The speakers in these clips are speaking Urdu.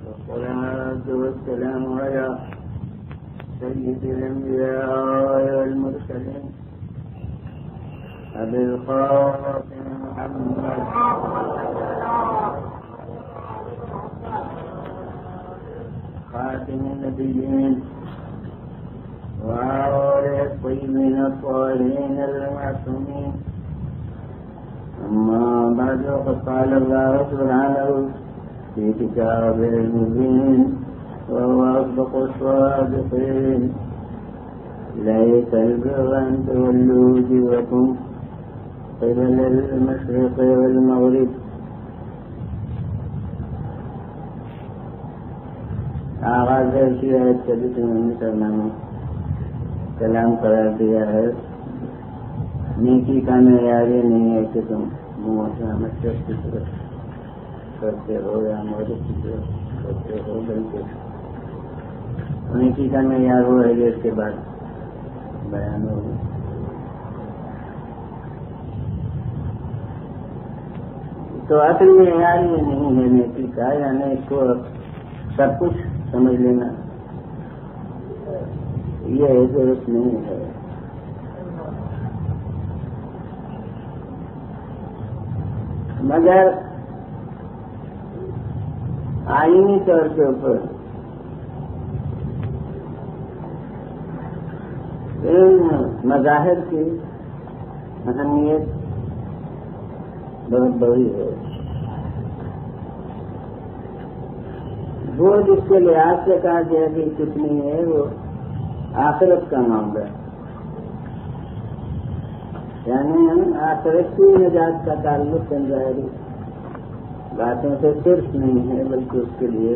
والصلاة والسلام على سيد الأنبياء والمرسلين أبي القاسم محمد خاتم النبيين وآله الطيبين الطاهرين المعصومين. أما بعد فقد قال الله سبحانه في كتابه المبين وهو أصدق الصادقين: ليس البر أن تولوا وجوهكم قبل المشرق والمغرب. آغاز ایسی ہے کبھی تمہیں کرنا کلام قرار دیا ہے. نیکی کا معیار یہ نہیں ہے کہ تم منہ سے مشرق کی طرف کرتے ہو یا مغرب کی طرف کرتے ہو، بلکہ نیکی کا معیار وہ ہے جو اس کے بعد بیان ہوگا. تو اصل معیار یہ نہیں ہے نیکی کا، یعنی اس کو سب کچھ سمجھ لینا یہ درست نہیں ہے. مگر آئینی طور کے اوپر ان مظاہر کی اہمیت بہت بڑی ہے. وہ جس کے لحاظ سے کہا گیا کہ کچھ نہیں ہے وہ آخرت کا معاملہ ہے، یعنی آخرت کی نجات کا تعلق ظاہری باتوں سے صرف نہیں ہے، بلکہ اس کے لیے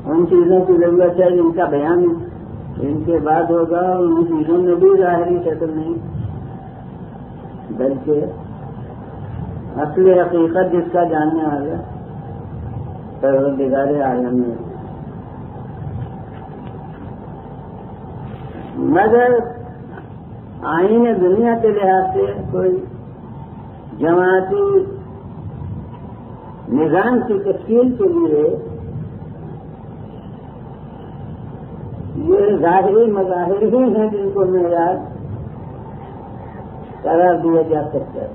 ان چیزوں کی ضرورت ہے جن کا بیان ان کے بعد ہوگا. اور ان چیزوں میں بھی ظاہری شکل نہیں، بلکہ اصل حقیقت جس کا جاننے والا پروردگار عالم ہے. مگر آئین دنیا کے لحاظ سے کوئی جماعتی نظام کی تشکیل کے لیے یہ ظاہری مظاہر ہی ہیں جن کو معیار قرار دیا جا سکتا ہے.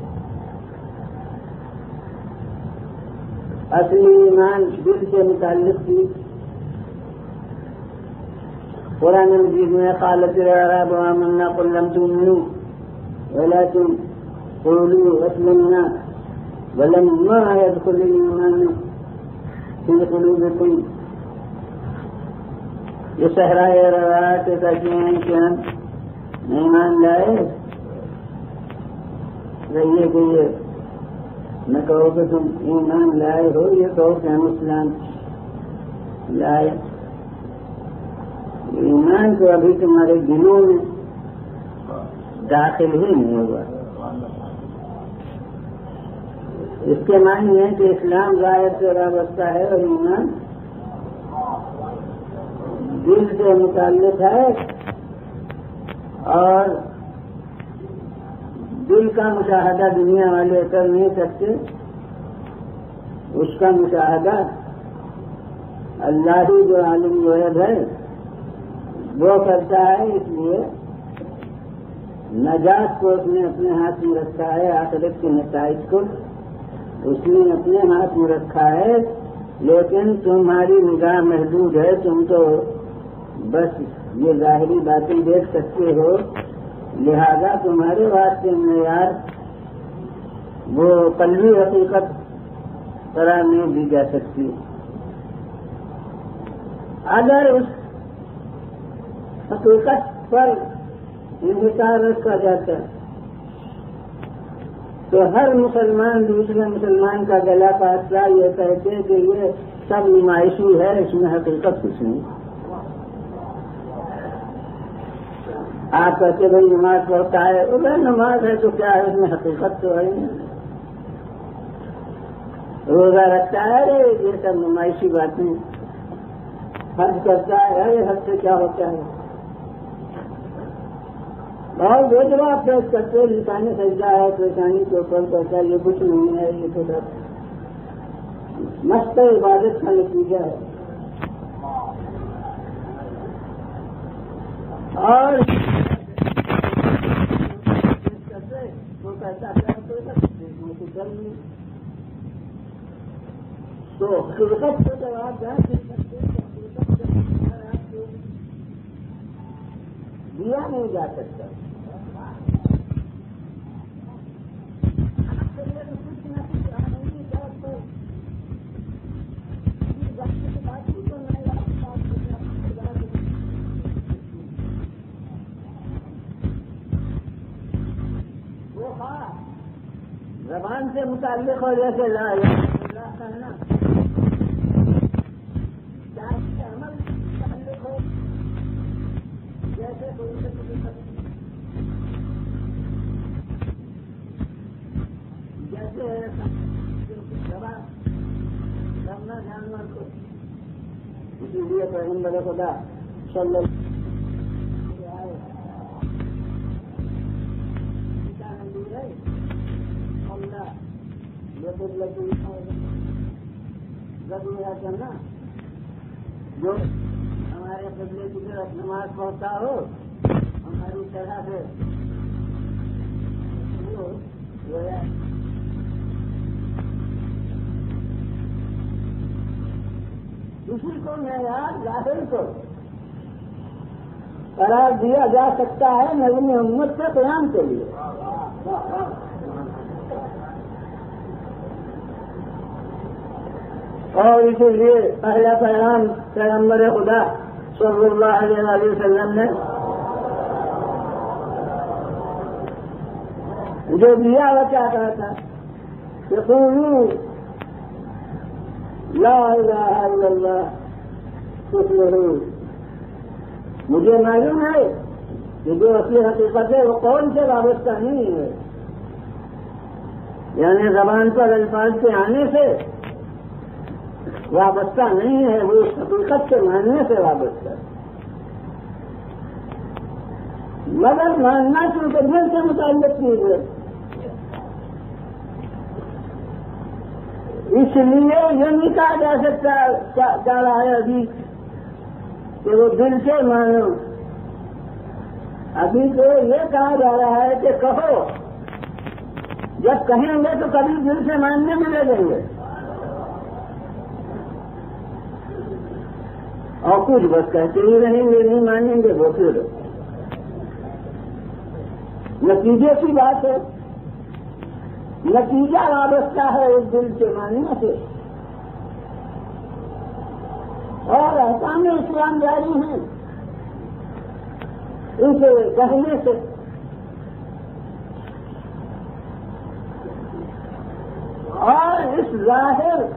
اصلی ایمان دل سے متعلق تھی. قرآن مجید میں قالت الاعراب آمنا قل لم تؤمنوا ولكن قولوا اسلمنا ولما يدخل الايمان في قلوبكم. یہ صحرائے روایت کہتے ہیں کہ ہم ایمان لائے، رہیے کہ یہ نہ کہو کہ تم ایمان لائے ہو، یہ کہو کہ ہم اسلام لائے. ایمان تو ابھی تمہارے دلوں میں داخل ہی نہیں ہوا. اس کے معنی ہے کہ اسلام ظاہر سے وابستہ ہے اور ایمان دل سے متعلق ہے، اور دل کا مشاہدہ دنیا والے کر نہیں سکتے. اس کا مشاہدہ اللہ ہی جو عالم غیب ہے وہ کرتا ہے. اس لیے نجات کو اس نے اپنے ہاتھ میں رکھا ہے، آخرت کے نتائج کو اس نے اپنے ہاتھ میں رکھا ہے. لیکن تمہاری نگاہ محدود ہے، تم تو بس یہ ظاہری باتیں دیکھ سکتے ہو، لہذا تمہارے واسطے معیار وہ قلبی حقیقت قرار نہیں دی جا سکتی. اگر اس حقیقت پر انحصار رکھا جاتا تو ہر مسلمان دوسرے مسلمان کا گلا کاٹتا یہ کہتے کہ یہ سب نمائشی ہے، اس میں حقیقت کچھ نہیں. آپ کہتے بھائی نماز پڑھتا ہے، اگر نماز ہے تو کیا ہے، اس میں حقیقت تو ہے نہیں. روزہ رکھتا ہے، یہ سب نمائشی باتیں. حج کرتا ہے، حج سے کیا ہوتا ہے. اور جو جواب پیش کرتے لسانی سجدہ ہے، پریشانی کے اوپر کرتا ہے، یہ کچھ نہیں ہے، یہ تو سب مست عبادت کا نتیجہ ہے. اور وہ کہتا ہے تو خلقت سے جواب دیں دیا نہیں جا سکتا. زبان سے متعلق ہو جیسے لا الہ الا اللہ کہنا، چاہے عمل سے متعلق ہو جیسے جیسے دوا کرنا جانور کو. اسی لیے پیغمبر خدا صلی اللہ کرنا جو ہمارے قبلے کی طرف نماز پڑھتا ہو ہماری طرح سے اسی کو معیار ظاہر کو قرار دیا جا سکتا ہے نظم امت کے قیام کے لیے. اور اسی لیے پہلا پیغام پیغمبر خدا صلی اللہ علیہ وسلم نے جو دیا وہ کیا کہا تھا کہ قولوا لا الہ الا اللہ تفلحوا. مجھے معلوم ہے کہ جو اصلی حقیقت ہے وہ قول سے وابستہ نہیں ہے، یعنی زبان پر الفاظ کے آنے سے وابستہ نہیں ہے، وہ اس حقیقت کے ماننے سے وابستہ ہے. مگر ماننا چونکہ دل سے متعلق چیز ہے، اس لیے یہ نہیں کہا جا سکتا جا رہا ہے ابھی کہ وہ دل سے مانو. ابھی تو یہ کہا جا رہا ہے کہ کہو، جب کہیں گے تو کبھی دل سے ماننے میں لگیں گے اور کچھ بس کہتے ہی رہیں گے، نہیں مانیں گے. وہ پھر نتیجے کی بات ہے، نتیجہ وابستہ ہے اس دل سے ماننے سے. اور احکام اسلام جاری ہیں اسے کہنے سے. اور اس ظاہر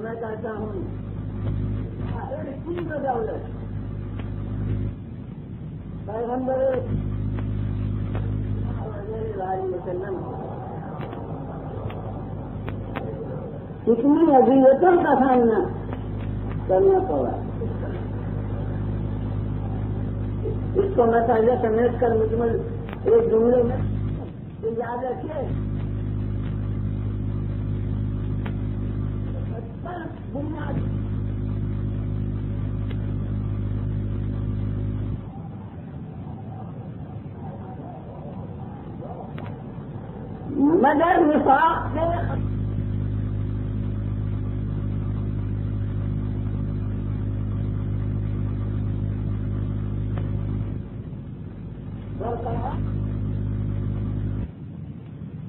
میں کہتا ہوں دولت پیغمبر وسلم کتنی اذیتوں کا سامنا کرنا پڑا. اس کو میں پہلے سمیٹ کر مجمل ایک جملے میں یاد رکھیے. مگر نفاق سے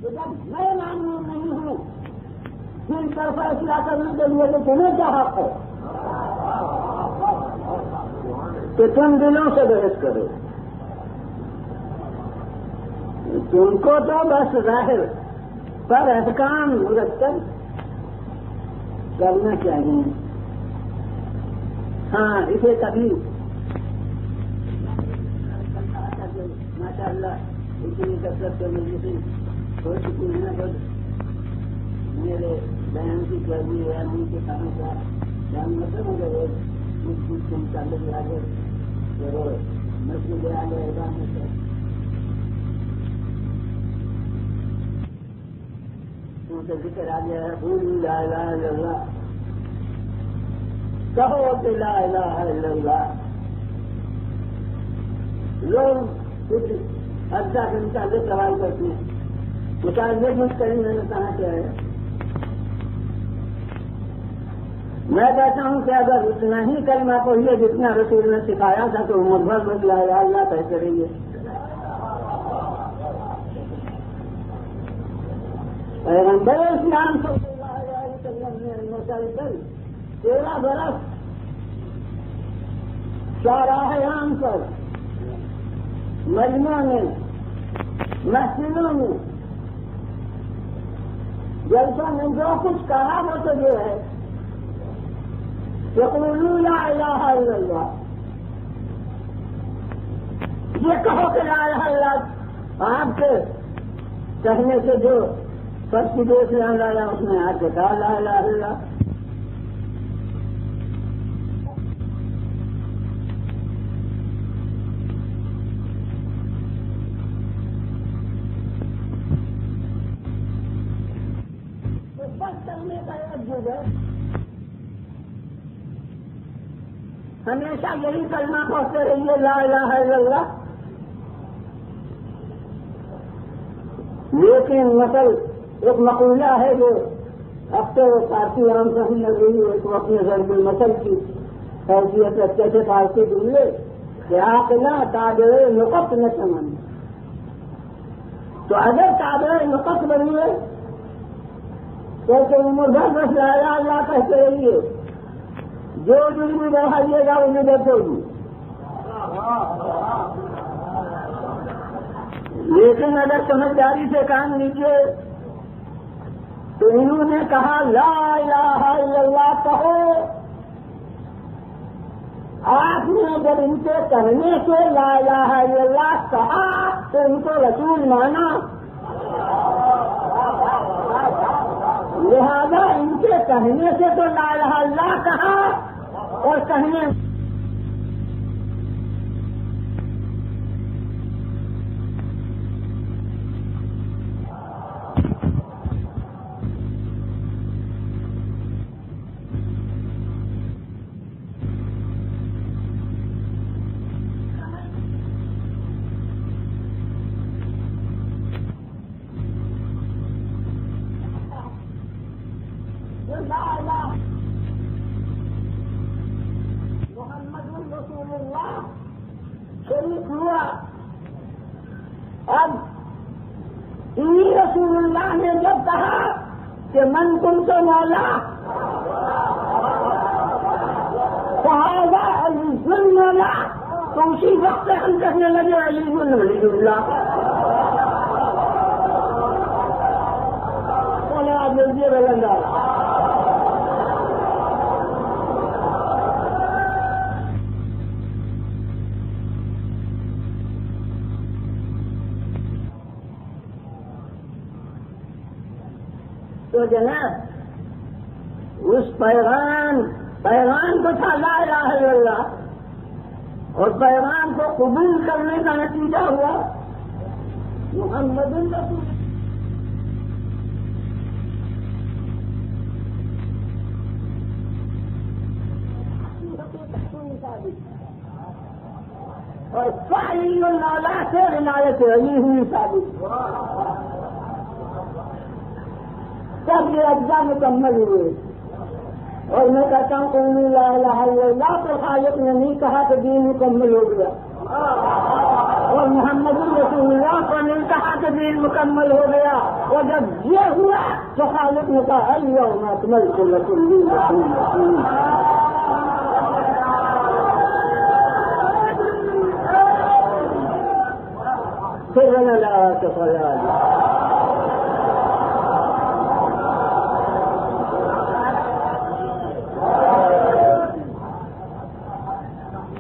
جب میں معلوم نہیں ہوں جن پر فیصلہ کرنے کے لیے تو تمہیں کیا حق ہے کہ تم دلوں سے بحث کرو. تم کو تو بس ظاہر پر احکام مرتب کرنا چاہیے. ہاں اسے کبھی ماشاء اللہ اتنی کثرت سے مجھے ہو چکی ہے بس میرے بہن کی گرمی ہے ان کے کھانے کا دھیان مطلب مجھے روز کچھ کچھ متعلق آگے مسجد آگے ادا میں منہ سے ذکر آ گیا ہے قولوا لا الہ الا اللہ، کہو کہ لا الہ الا اللہ. لوگ کچھ عرصہ کے متعلق سوال کرتے ہیں، مطالبے مجھ کریں میں نے کہا کیا ہے. میں کہتا ہوں کہ اگر اتنا ہی کلمہ پڑھیے جتنا رسول نے سکھایا تھا تو عمر بھر بس لا الہ الا اللہ کہتے رہیے. پیغمبر اسلام صلی اللہ علیہ وسلم نے مسلسل 13 برس شاہراہ عام پر، مجمع میں، مسجدوں میں، جلسہ میں جو کچھ کہا وہ تو جو ہے کہ قولوا لا الہ الا اللہ، یہ کہو کہ لا الہ الا اللہ. آپ کے کہنے سے جو سب کی دوست میں لایا اس نے آج کے کہا لا الہ الا اللہ. تو بس کرنے کا ایک جگ ہے، ہمیشہ یہی کلمہ پڑھتے رہیے لا الہ الا اللہ. لیکن مثل ایک مقولہ ہے جو اب تو فارسی عام صحیح لگ رہی ہے، تو اپنے ضرب المثل کی حیثیت رکھتے تھے فارسی جملے کہ عاقلہ تابع نقط نہ سمجھ. تو اگر تابع نقط بنیے تو عمر بھر بس لا الہ الا اللہ کہتے رہیے، جو جرم بڑھائیے گا انہیں دیکھو گی. لیکن اگر سمجھداری سے کام لیجیے تو انہوں نے کہا لا الہ الا اللہ کہو. آپ نے جب ان کے کہنے سے لا الہ الا اللہ کہا تو ان کو رسول مانا، لہذا ان کے کہنے سے تو لا الہ الا اللہ کہا اور کہنے محمد رسول اللہ شریف ہوا. اب انہی رسول اللہ نے جب کہا کہ من تم سے مولا فہذا علی مولا، تو اسی وقت ہم کہنے لگے علی ولی اللہ. آپ جلدی بلندا تو جناب اس پیغام تو تھا لا الہ الا اللہ، اور پیغام کو قبول کرنے کا نتیجہ ہوا محمد رسول. اور فعلی المولا سے عنایت علی ہوئی ثابت. سب یہ اجزاء مکمل ہوئے. اور میں کہتا ہوں کہ لا الہ الا اللہ تو خالق نے نہیں کہا کہ دین مکمل ہو گیا، اور محمد رسول اللہ کو نہیں کہا کہ دین مکمل ہو گیا. اور جب یہ ہوا تو خالق نے کہا الیوم اکملت لکم دینکم. پھر لا تفعل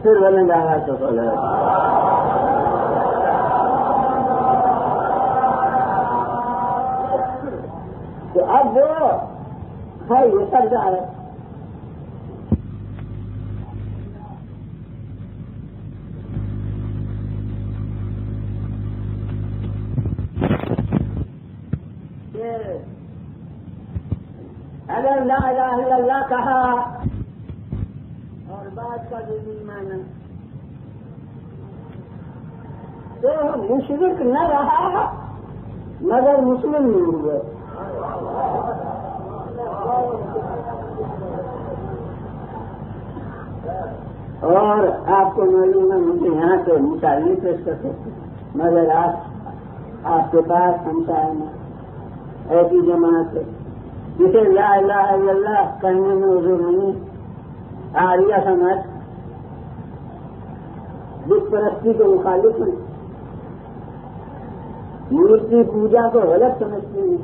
پھر لا تفعل. تو اب وہ ہے یہ سب جا ہے. اگر لا الہ الا اللہ کہا اور بات کا بھی مانا تو مشرک نہ رہا مگر مسلم نہیں ہوئے. اور آپ کو معلوم ہے مجھے یہاں سے مثال نہیں پیش کر سکتے مگر آپ کے پاس ہمسائے میں ایسی جماعت ہے جسے لا الہ الا اللہ کہنے میں عذر نہیں آریہ سماج بت پرستی کے مخالف ہیں مورتی پوجا کو غلط سمجھتے ہیں.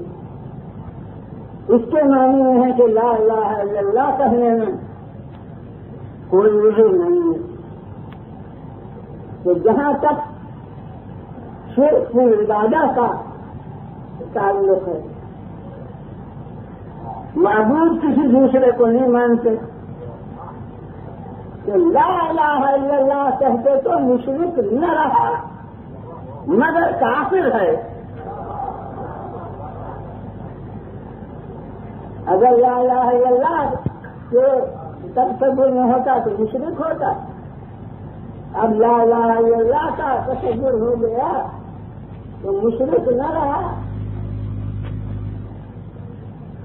اس کے معنی میں ہے کہ لا الہ الا اللہ کہنے میں کوئی عذر نہیں ہے. تو جہاں تک شرک کی عبادت کا تعلق ہے معبود کسی دوسرے کو نہیں مانتے کہ لا الہ الا اللہ کہتے تو مشرک نہ رہا مگر کافر ہے. اگر لا الہ الا اللہ کے تصور میں ہوتا تو مشرک ہوتا. اب لا الہ الا اللہ کا تصور ہو گیا تو مشرک نہ رہا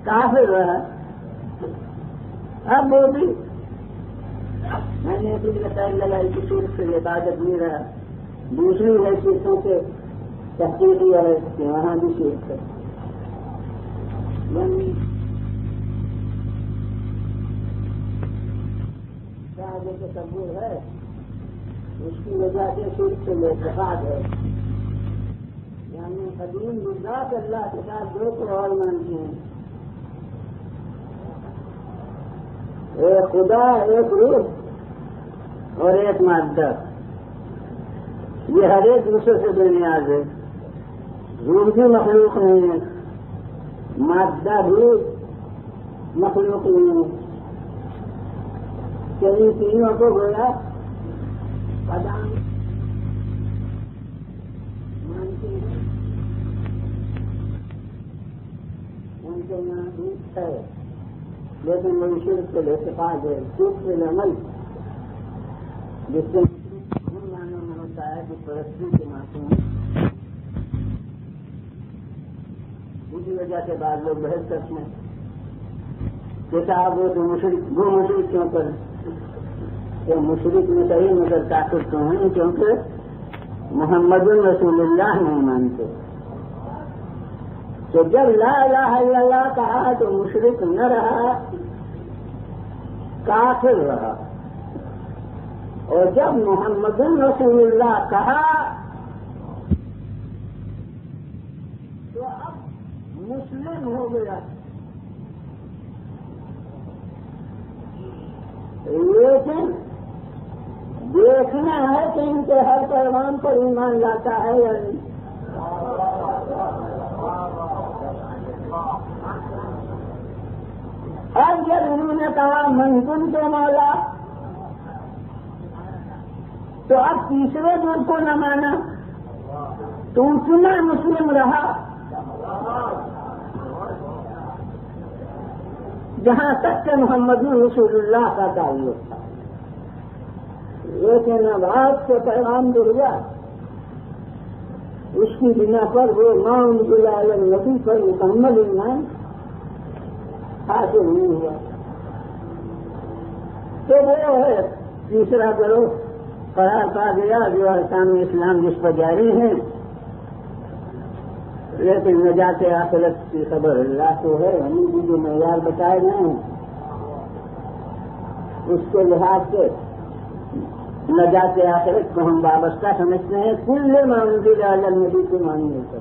کافر رہا. اب وہ بھی میں نے اپنی مسائل لگائی کی صورت سے عبادت نہیں رہا دوسری حیثیتوں سے تحقیق کیا ہے کہ وہاں بھی شرک ہے. جو تصور ہے اس کی وجہ سے شرک سے اتفاق ہے یعنی قدیم بذات اللہ کے ساتھ دو کو اور مانتے ہیں ایک خدا ایک روح اور ایک مادہ. یہ ہر ایک دوسرے سے بے نیاز ہے. روح بھی مخلوق نہیں ہے مادہ بھی مخلوق نہیں ہے. کئی تینوں کو گویا قدم مانتے ہیں ان کے یہاں دودھ ہے لیکن وہ شرک سے اتفاق ہے. شرک سے عمل جس سے معنوں میں ہوتا ہے کہ پرستی کے معصوم اسی وجہ سے بعض لوگ بحث کرتے ہیں کہ صاحب وہ تو مشرک کیوں کریں تو مشرک میں صحیح مگر کافر تو ہیں کیونکہ محمد رسول اللہ نہیں مانتے. تو جب لا الہ الا اللہ کہا تو مشرک نہ رہا کافر رہا اور جب محمد رسول اللہ کہا تو اب مسلم ہو گیا. لیکن دیکھنا ہے کہ ان کے ہر پیغام پر ایمان لاتا ہے یا نہیں. اب جب انہوں نے کہا منکن کے مولا تو اب تیسرے دن کو نہ مانا تو اتنا مسلم رہا جہاں تک کہ محمد رسول اللہ کا تعلق تھا. لیکن اب آپ سے پیغام دے گیا اس کی بنا پر وہ مان عالم نبی پر مکمل ایمان حاصل نہیں ہوا. تو وہ ہے تیسرا گروہ قرار پا گیا جو احکام اسلام جس پر جاری ہیں لیکن نجات آخرت کی خبر اللہ کو ہے. ہمیں بھی جو معیار بتائے گئے ہیں اس کے لحاظ سے نجات آخرت کو ہم وابستہ سمجھتے ہیں کل منزل علی نبی کو ماننے پر.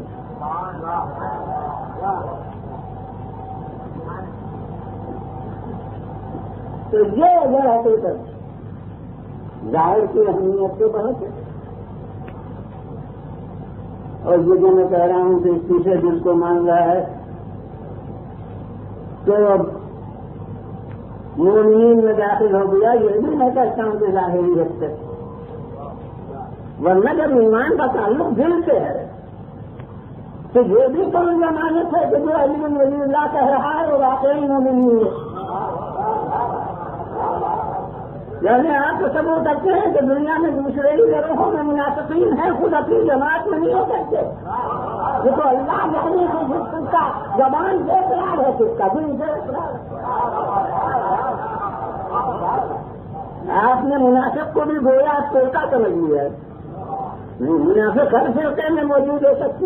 تو یہ اگر حقیقت ظاہر کی اہمیت تو بہت ہے اور یہ جو میں کہہ رہا ہوں کہ تیسرے دل کو مان رہا ہے تو مومنین میں داخل ہو گیا. یہ بھی میں کہتا ہوں کہ ظاہری حد تک ورنہ جب ایمان کا تعلق دل سے ہے تو یہ بھی تو ضمانت ہے کہ جو علی بن ولی اللہ کہہ رہا ہے وہ واقعی مومن نہیں ہے. یعنی آپ تو ثبوت کرتے ہیں کہ دنیا میں دوسرے ہی گروہوں میں منافقین ہیں، خود اپنی جماعت میں نہیں ہو سکتے. یہ تو اللہ جانے سے کا زبان سے اقرار ہے، کس کا دل سے اقرار. آپ نے منافق کو بھی گویا فرقہ سمجھ لیا ہے. نہیں، منافق ہر فرقے میں موجود ہو سکتے،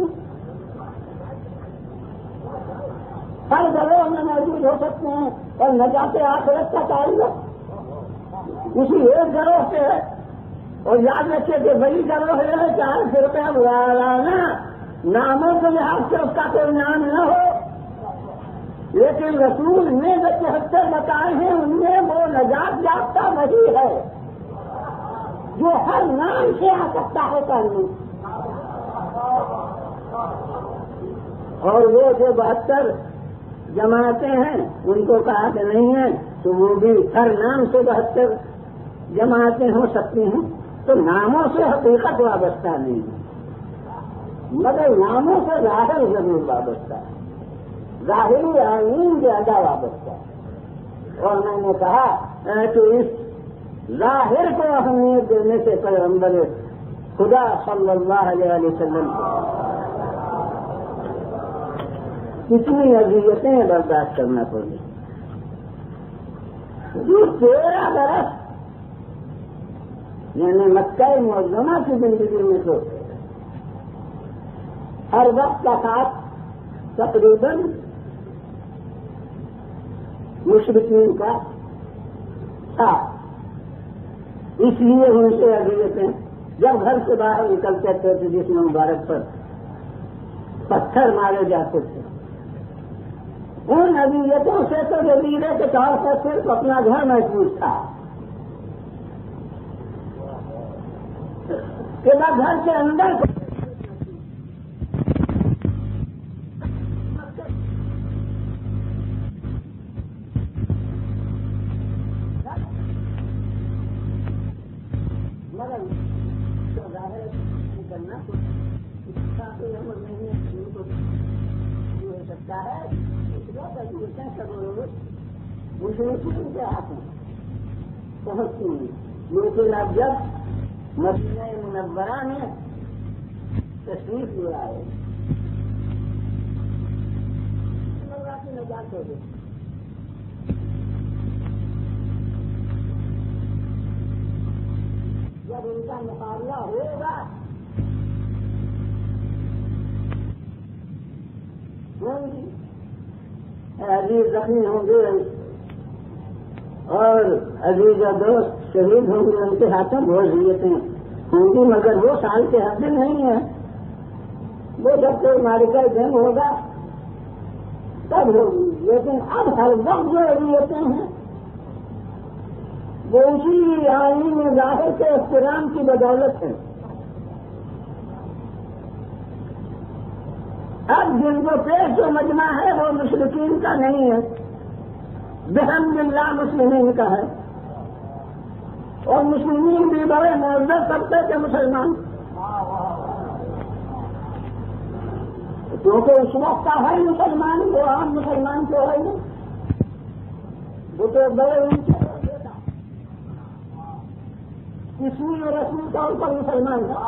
ہر گروہ میں موجود ہو سکتے ہیں، اور نجات آخرت کا تعلق اسی ایک گروہ سے ہے. اور یاد رکھیے کہ وہی گروہ ہے چاہے فرقہ وارانہ ناموں کے لحاظ سے اس کا کوئی نام نہ ہو، لیکن رسول نے جو 73 بتائے ہیں ان میں وہ نجات یافتہ وہی ہے جو ہر نام سے آ سکتا ہے کرنے. اور وہ جو 72 جماعتیں ہیں ان کو کہا کہ نہیں ہے تو وہ بھی ہر نام سے 72 جماعتیں ہو سکتی ہیں. تو ناموں سے حقیقت وابستہ نہیں ہے، مگر ناموں سے ظاہر ضرور وابستہ ہے، ظاہری آئین زیادہ وابستہ ہے. اور میں نے کہا کہ اس ظاہر کو اہمیت دینے سے پیغمبر خدا صلی اللہ علیہ وسلم کتنی اذیتیں برداشت کرنا پڑی. جو 13 برس یعنی مکہ معظمہ کی زندگی میں تو ہر وقت کا ساتھ تقریباً مشرکین کا تھا. اس لیے ان سے اذیتیں جب گھر سے باہر نکلتے تھے تو جسم مبارک پر پتھر مارے جاتے تھے. ان اذیتوں سے تو جزیرے کے طور پر صرف اپنا گھر محفوظ تھا کہ میں گھر کے اندر مگر ظاہر کرنا ہو سکتا ہے. مسلم کے ہاتھ میں پہنچتی ہیں، لیکن اب جب مدینہ منورہ میں تشریف لے آئے کی نجات ہو گئی. جب ان کا مقابلہ ہوگا عزیز زخمی ہوں گے اور عزیز و دوست شہید ہوں گے، ان کے ہاتھوں بہت ضرورتیں ہوں گی، مگر وہ سال کے حد نہیں ہے. وہ جب کوئی مارکہ جنگ ہوگا تب ہوگی. لیکن اب ہر وقت جو ضرورتیں ہیں وہ اسی آئین میں ظاہر کے احترام کی بدولت ہے. اب جن کو پیش جو مجمع ہے وہ مشرکین کا نہیں ہے، بحمد اللہ مسلمین کا ہے. اور مسلمین بھی بڑے معزز طبقے کے مسلمان، کیونکہ اس وقت کا ہے مسلمان، وہ عام مسلمان تو ہے نہیں، وہ تو بڑے ان کے بیٹا کسی رسمی طور پر مسلمان تھا.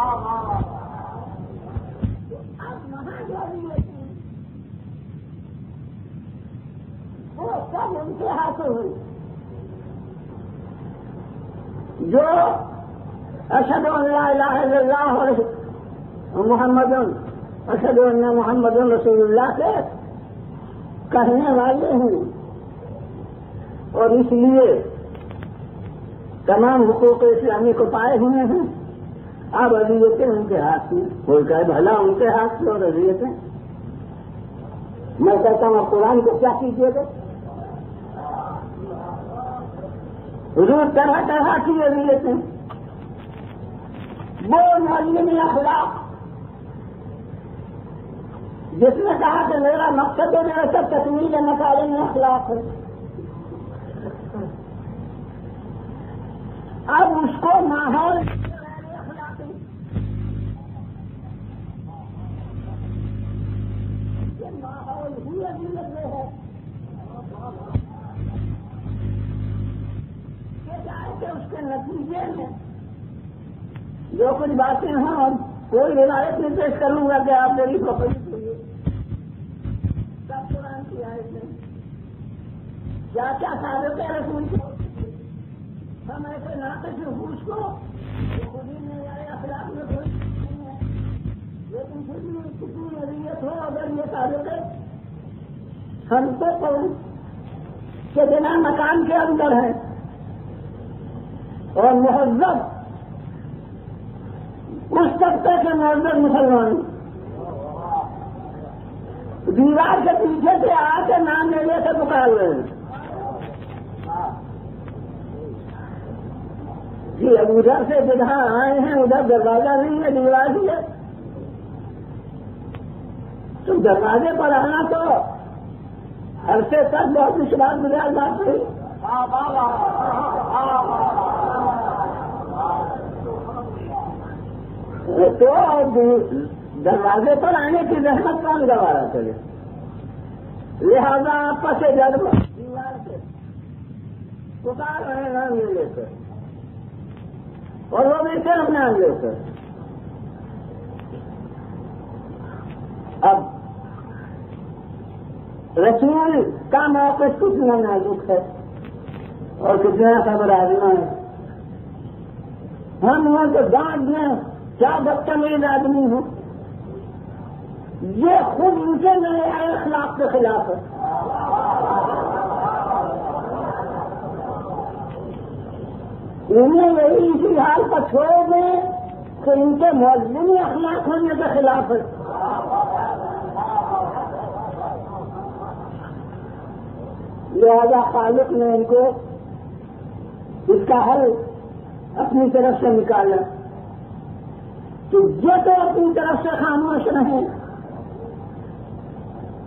وہ سب ان کے ہاتھوں ہوئی جو اشہد ان لا الہ الا اللہ اور اشہد ان محمد رسول اللہ کے کہنے والے ہیں، اور اس لیے تمام حقوق اسلامی کو پائے ہوئے ہیں. اب اذیتیں ان کے ہاتھ میں، کوئی کہے بھلا ان کے ہاتھ میں اور اذیتیں. میں کہتا ہوں قرآن کو کیا کیجیے گا، حضور طرح طرح کی اذیتیں. وہ معلم اخلاق جس نے کہا کہ میرا مقصد ہے میرا سب تکمیل مکارم اخلاق ہے، اب اس کو ماحول کہ ماحول ہی عزیت میں ہے کہ اس کے نتیجے میں جو کچھ باتیں ہوں اور کوئی روایت نہیں پیش کروں گا کہ آپ میری پروپرٹی کیجیے سب قرآن کی آیت میں کیا کیا سابق ہے رسول کو ہم ایسے ناقص نفوس کو خود ہی میں آئے اخلاق میں کوئی نہیں ہے لیکن پھر بھی کتنی اذیت ہو اگر یہ سابق ہے ہم تو کہ بنا مکان کے اندر ہے اور مہذب اس طبقے کے مہذب مسلمان دیوار کے پیچھے سے آ کے نام لینے سے پکار رہے ہیں جی اب ادھر سے جہاں آئے ہیں ادھر دروازہ نہیں ہے دیوار ہی ہے تو دروازے پر آنا تو عرصے تک بہت وشواس گزار بات ہوئی تو دروازے پر آنے کی زحمت کون گوارا کرے لہذا آپس سے جب دیوار سے پکار رہے نام لے کر اور وہ بھی صرف نام لے کر اب رسول کا موقف کتنا نازک ہے اور کتنا خبرادنا ہے ہم وہاں تو ڈانٹ دیں کیا بدتمیز آدمی ہوں یہ خود ان کے نئے اخلاق کے خلاف ہے انہیں یہی اسی حال پر چھوڑ دیں کہ ان کے ملزمی اخلاق ہونے کے خلاف ہے لہذا خالق نے ان کو اس کا حل اپنی طرف سے نکالا کہ یہ تو اپنی طرف سے خاموش رہیں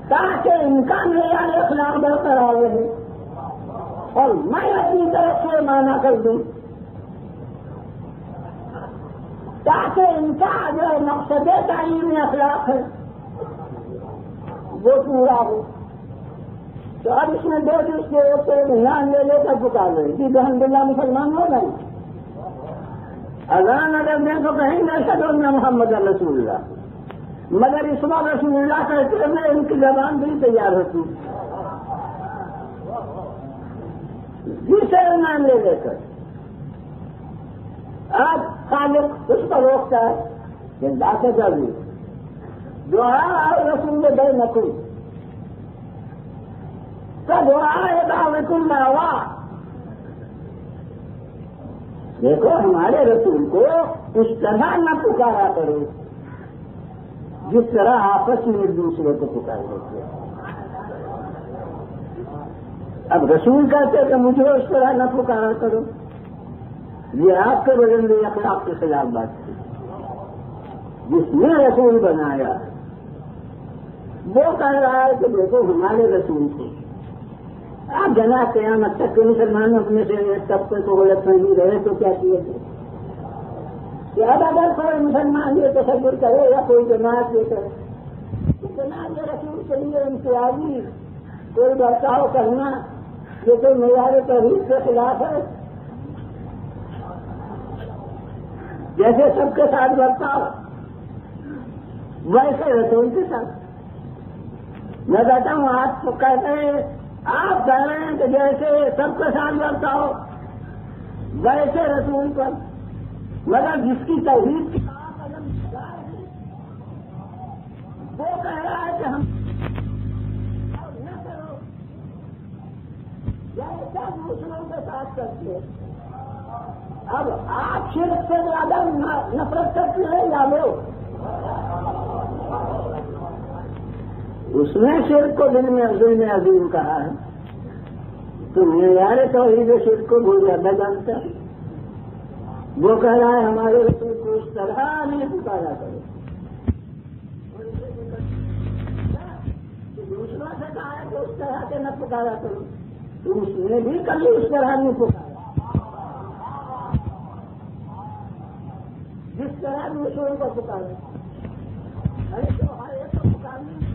تاکہ ان کا معیار اخلاق برقرار رہے اور میں اپنی طرف سے مانا کر دوں تاکہ ان کا جو مقصد تعلیم اخلاق ہے وہ پورا ہو تو اب اس میں دو چیز کے دھیان لے کر پکار رہے کہ الحمد للہ مسلمان ہو گئے اذان اگر دیں تو کہیں گے اشہد ان محمد رسول اللہ مگر اس وقت رسول اللہ کہتے ہوئے ان کی زبان بھی تیار ہوتی جسے نام لے کر آج خالق اس پر روکتا ہے کہ داخل جاوی دعا اور رسول بے نقل کا دعا ہے دعوتکم دعوا دیکھو ہمارے رسول کو اس طرح نہ پکارا کرو جس طرح آپس میں ایک دوسرے کو پکار دیتے ہیں اب رسول کہتے کہ مجھے اس طرح نہ پکارا کرو یہ آپ کے وزن میں اخلاق کے خلاف بات تھی جس نے رسول بنایا وہ کہہ رہا ہے کہ دیکھو ہمارے رسول کو آپ جناب قیامت تک کے مسلمان اپنے سے طبقے کو غلط فہمی رہے تو کیا کیے تھے کہ اب اگر کوئی مسلمان یہ تصور کرے یا کوئی جماعت یہ کرے تو جناب رسول کے لیے امتیازی کوئی برتاؤ کرنا یہ کوئی معیار توحید کے خلاف ہے جیسے سب کے ساتھ برتاؤ ویسے رسول کے ساتھ میں کہتا ہوں آپ کو کہتے ہیں آپ کہہ رہے ہیں کہ جیسے سب کے ساتھ برتاؤ ویسے رسول پر مگر جس کی توحید کی وہ کہہ رہا ہے کہ ہم نہ کرو جیسا دوسروں کے ساتھ کرتے ہیں اب آپ شرک سے زیادہ نفرت کرتے ہیں یا وہ اس نے شرک کو دل میں عظیم کہا ہے تو معیار توحید شرک کو بہت زیادہ جانتا ہے وہ کہہ رہا ہے ہمارے رسول کو اس طرح نہیں پکارا کرو دوسروں سے کہا ہے کہ اس طرح سے نہ پکارا کرو تو اس نے بھی کبھی اس طرح نہیں پکارا جس طرح دوسروں کو پکارا ارے تو ہر ایک کو پکارنے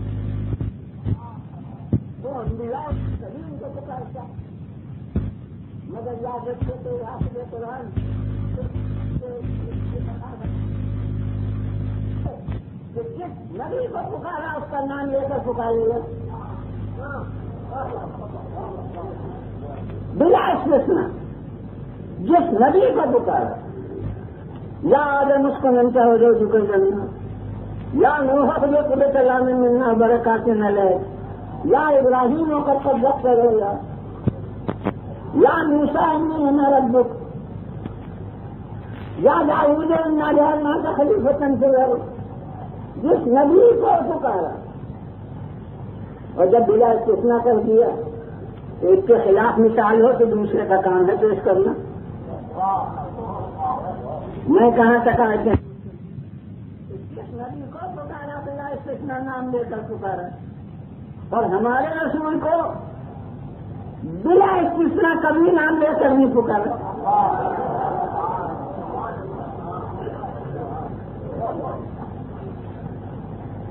اگر یاد رکھے تو حافظ قرآن جس نبی کو پکارا اس کا نام لے کر پکاریے بلا استثناء. جس نبی کو پکارا یا آدم اس کو ملتا ہو جو شکر کرنا یا نوح کو جو قدرت اللہ میں ملنا برکات نہ لے یا ابراہیم کا صدق کرے یا موسیٰ انی انا ربک یا داؤد انا جعلناک خلیفۃ فی الارض. جس نبی کو پکارا اور جب بلا استثناء کر دیا ایک کے خلاف مثال ہو تو دوسرے کا کام ہے پیش کرنا. میں کہاں تک آتے ہیں جس نبی کو پکارا بلا استثناء نام لے کر پکارا اور ہمارے رسول کو بلا استثناء کبھی نام لے کر نہیں پکارا.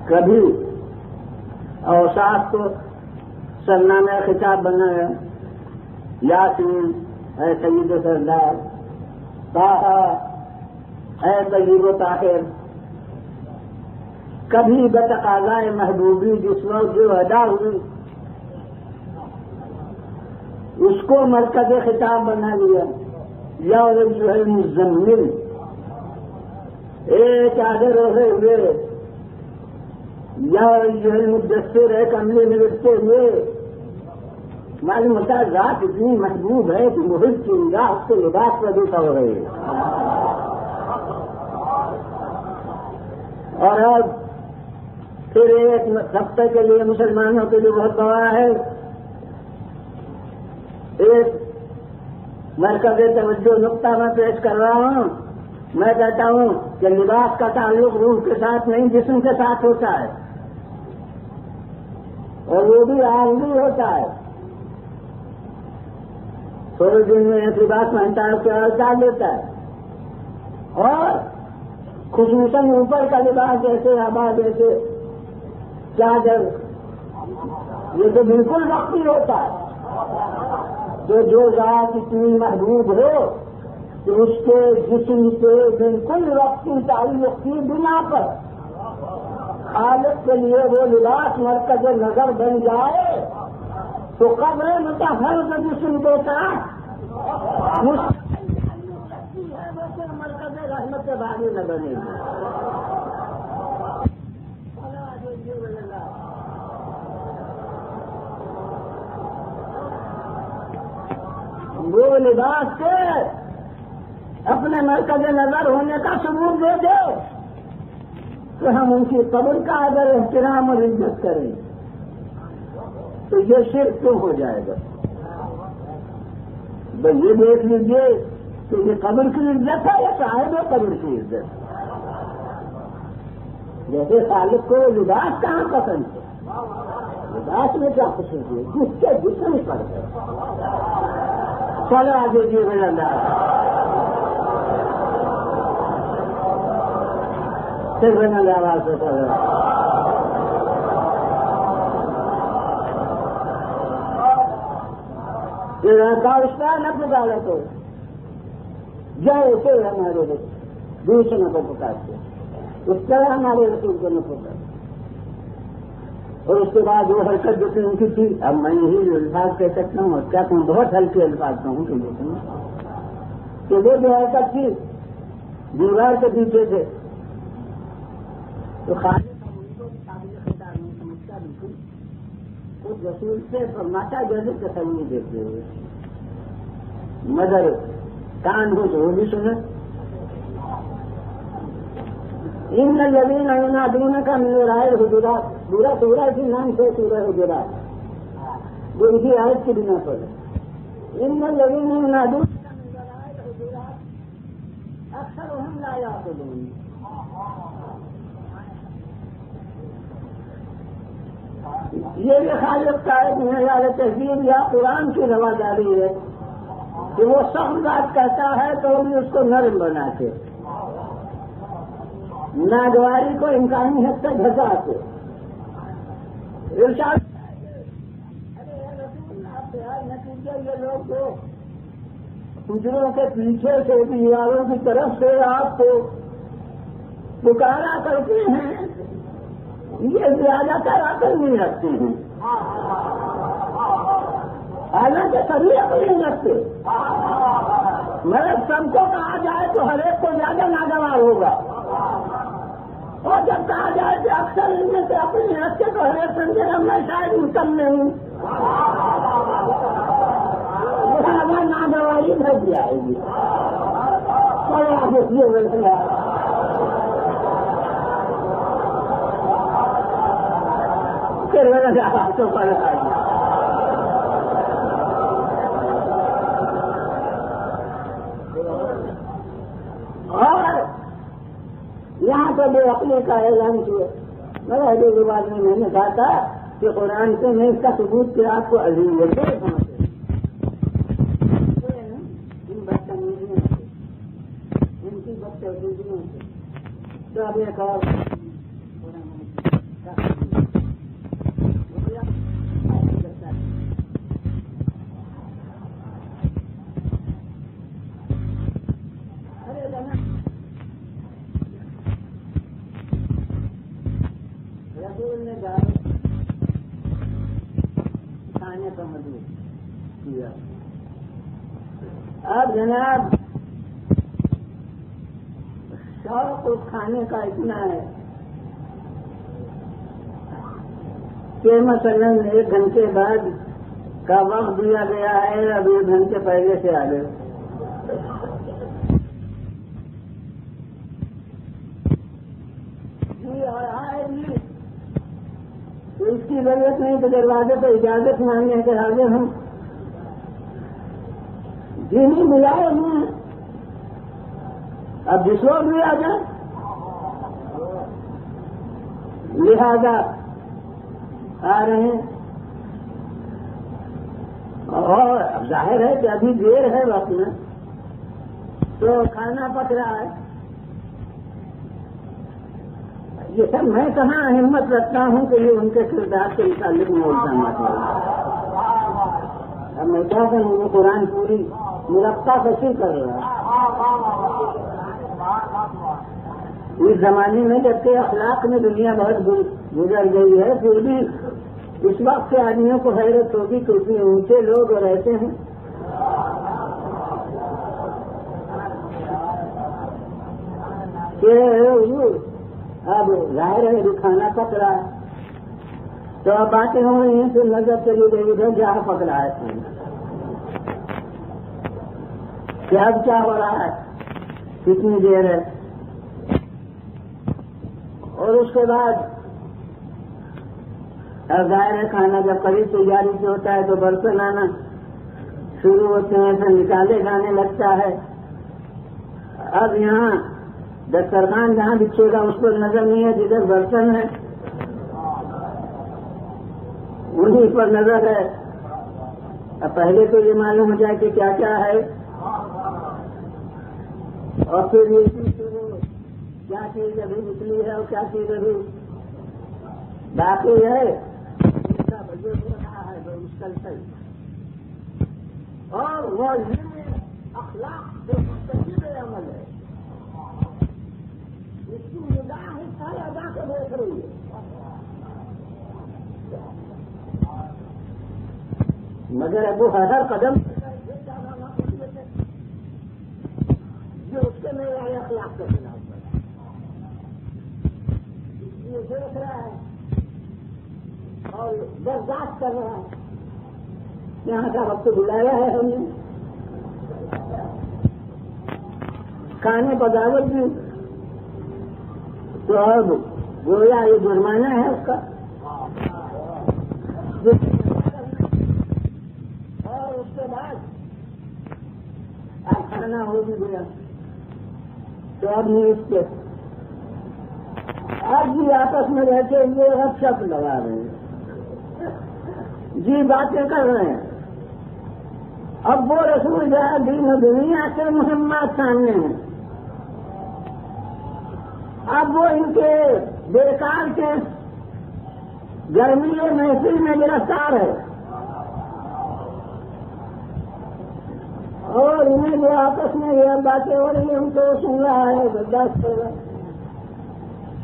کبھی اوصاف کو سرنامہ خطاب بنایا یاسین اے سید سردار طٰہٰ اے طیب و طاہر. کبھی بتقاضائے محبوبی جس وقت جو ادا ہوئی اس کو مرکز خطاب بنا لیا یا ایھا المزمل اے چادر اوڑھے ہوئے یا ایھا المدثر ہے کملے میں لپٹے ہوئے. معلوم ہوتا ہے ذات اتنی محبوب ہے کہ محب کی نگاہ اس کے لباس پر بھی ہو رہی ہے. اور اب پھر ایک ہفتے کے لیے مسلمانوں کے لیے بہت بڑا ہے. ایک مرکز توجہ نقطہ میں پیش کر رہا ہوں. میں کہتا ہوں کہ لباس کا تعلق روح کے ساتھ نہیں جسم کے ساتھ ہوتا ہے اور وہ بھی عارضی ہوتا ہے. تھوڑے دن میں ایک لباس پہنتا ہے اس کے ڈال دیتا ہے اور خصوصاً اوپر کا لباس جیسے آباد جیسے چادر یہ تو بالکل وقتی ہوتا ہے. تو جو ذات اتنی محبوب ہو کہ اس کے جسم سے بالکل وقتی تعلق کی بنا پر خالق کے لیے وہ لباس مرکز نظر بن جائے تو قبر مطہر کا جسم دیتا ویسے مرکز رحمت کے باغی نہ بنے گی. وہ لباس کے اپنے مرکز نظر ہونے کا ثبوت دے دے کہ ہم ان کی قبر کا اگر احترام اور عزت کریں تو یہ شرک کیوں ہو جائے گا. بس یہ دیکھ لیجیے کہ یہ قبر کی عزت ہے یا صاحب قبر کی عزت. جیسے خالق کو لباس کہاں پسند ہے لباس میں کیا پسند ہے جس کے جسم پر ہے. چلو آگے جی بلند پھر بلند آواز سے چلو. کاوشان اپنے دالت ہو جیسے ہمارے دوسروں کو پکارتے اس طرح ہمارے رسول کو نہ پکارتے. اور اس کے بعد وہ حرکت جو ان کی تھی اب میں یہی الفاظ کہہ سکتا ہوں اور کیا کہوں بہت ہلکے الفاظ کہوں کہ وہ جو حرکت تھی دیوار کے پیچھے تھے تو خالق ان کو قابل خطاب نہیں سمجھتا بالکل. اس رسول سے فرماتا جیسے تسلی دیتے ہوئے مگر کان ہو تو وہ بھی سنے. ان الذین ینادونک من وراء الحجرات پورا سورہ اسی نام سے سورہ حجرات جو اسی آیت کی بنا پر ہے. ان الذین ینادونک من وراء الحجرات اکثرهم لا یعقلون. یہ بھی خالق کا ایک معیار تہذیب یا قرآن کی رواداری ہے کہ وہ سخت بات کہتا ہے تو بھی اس کو نرم بنا کے ناگواری کو امکانی حد تک گھٹا کے ارشاد. ارے رسول آپ نتیجہ یہ لوگ جو حجروں کے پیچھے سے دیواروں کی طرف سے آپ کو پکارا کرتے ہیں، یہ زیادہ تر عقل نہیں رکھتے ہیں، حالانکہ کبھی عقل نہیں رکھتے، مگر سب کو کہا جائے تو ہر ایک کو زیادہ ناگوار ہوگا، اور جب کہا جائے کہ اکثر ان میں سے اپنی حد سے تو ہر ایک سمجھے گا میں شاید انکم میں ہوں، لہٰذا ناگواری بھج جائے گی، اور آپ اس لیے بولتے ہیں تو فرق آ گیا۔ اور یہاں تو بے عقلی کا اعلان کیا، مگر حدیث رواج میں نے کہا تھا کہ قرآن سے میں اس کا ثبوت کہ آپ کو عظیم لگے ان بدتمیزیوں سے، ان کی بدتمیزیوں سے تو اب ایک اور کھانے کا مدعو کیا۔ اب جناب شوق اس کھانے کا اتنا ہے کہ مثلاً 1 گھنٹے بعد کا وقت دیا گیا ہے، اب 1 گھنٹے پہلے سے آ گئے، اور آئے گی تو اس کی ضرورت نہیں کہ دروازے پہ اجازت مانگنے کے حاضر ہم جی نہیں ملائے ہیں، اب جس وقت بھی آ جائیں، لہذا آ رہے ہیں، اور ظاہر ہے کہ ابھی دیر ہے وقت میں تو کھانا پک رہا ہے، یہ سب میں کہاں ہمت رکھتا ہوں کہ یہ ان کے کردار کے متعلق میں الزامات ہیں۔ اب میں کیا کروں، وہ قرآن پوری مرقع کشی کر رہا ہے اس زمانے میں، جبکہ اخلاق میں دنیا بہت گزر گئی ہے، پھر بھی اس وقت کے آدمیوں کو حیرت ہوگی کہ اتنے اونچے لوگ رہتے ہیں۔ اب ظاہر ہے کہ کھانا پک رہا ہے تو اب باتیں ہو رہی ہیں، پھر نظر چلی گئی ادھر جہاں پک رہا ہے کھانا، کہ اب کیا ہو رہا ہے، کتنی دیر ہے، اور اس کے بعد اب ظاہر ہے کھانا جب قریب تیاری سے ہوتا ہے تو برتن آنا شروع ہوتے ہیں، پھر نکالے جانے لگتا ہے۔ اب یہاں دسترخوان جہاں بچھے گا اس پر نظر نہیں ہے، جدھر برتن ہے انہیں پر نظر ہے۔ اب پہلے تو یہ معلوم ہو جائے کہ کیا کیا ہے، اور پھر یہ کیا چیز ابھی نکلی ہے اور کیا چیز ابھی باقی ہے، اس کا بجٹ ہو رہا ہے تو مسلسل، اور وہ اخلاق جو مستقل عمل ہے اس کی نگاہ سارے ادا کے دیکھ رہی ہے، مگر اب وہ ہر قدم جو اس کے میرے اخلاق کے خلاف ہے، اس لیے دیکھ رہا ہے اور برداشت کر رہا ہے۔ یہاں کا وقت بلایا ہے ہم نے، کھانے پر دعوت دی تو اب گویا یہ جرمانہ ہے اس کا، اور اس کے بعد اب کھانا ہو بھی گیا تو اب نہیں اس کے اب بھی آپس میں رہتے ہوئے اب شب لگا رہے ہیں، جی باتیں کر رہے ہیں۔ اب وہ رسول جہاں دین و دنیا کے مہمات سامنے ہیں، اب وہ ان کے بیکار کے گرمی محفل میں گرفتار ہے، اور انہیں جو آپس میں یہ باتیں ہو رہی ہیں ان کو سن رہا ہے برداشت کر رہا ہے.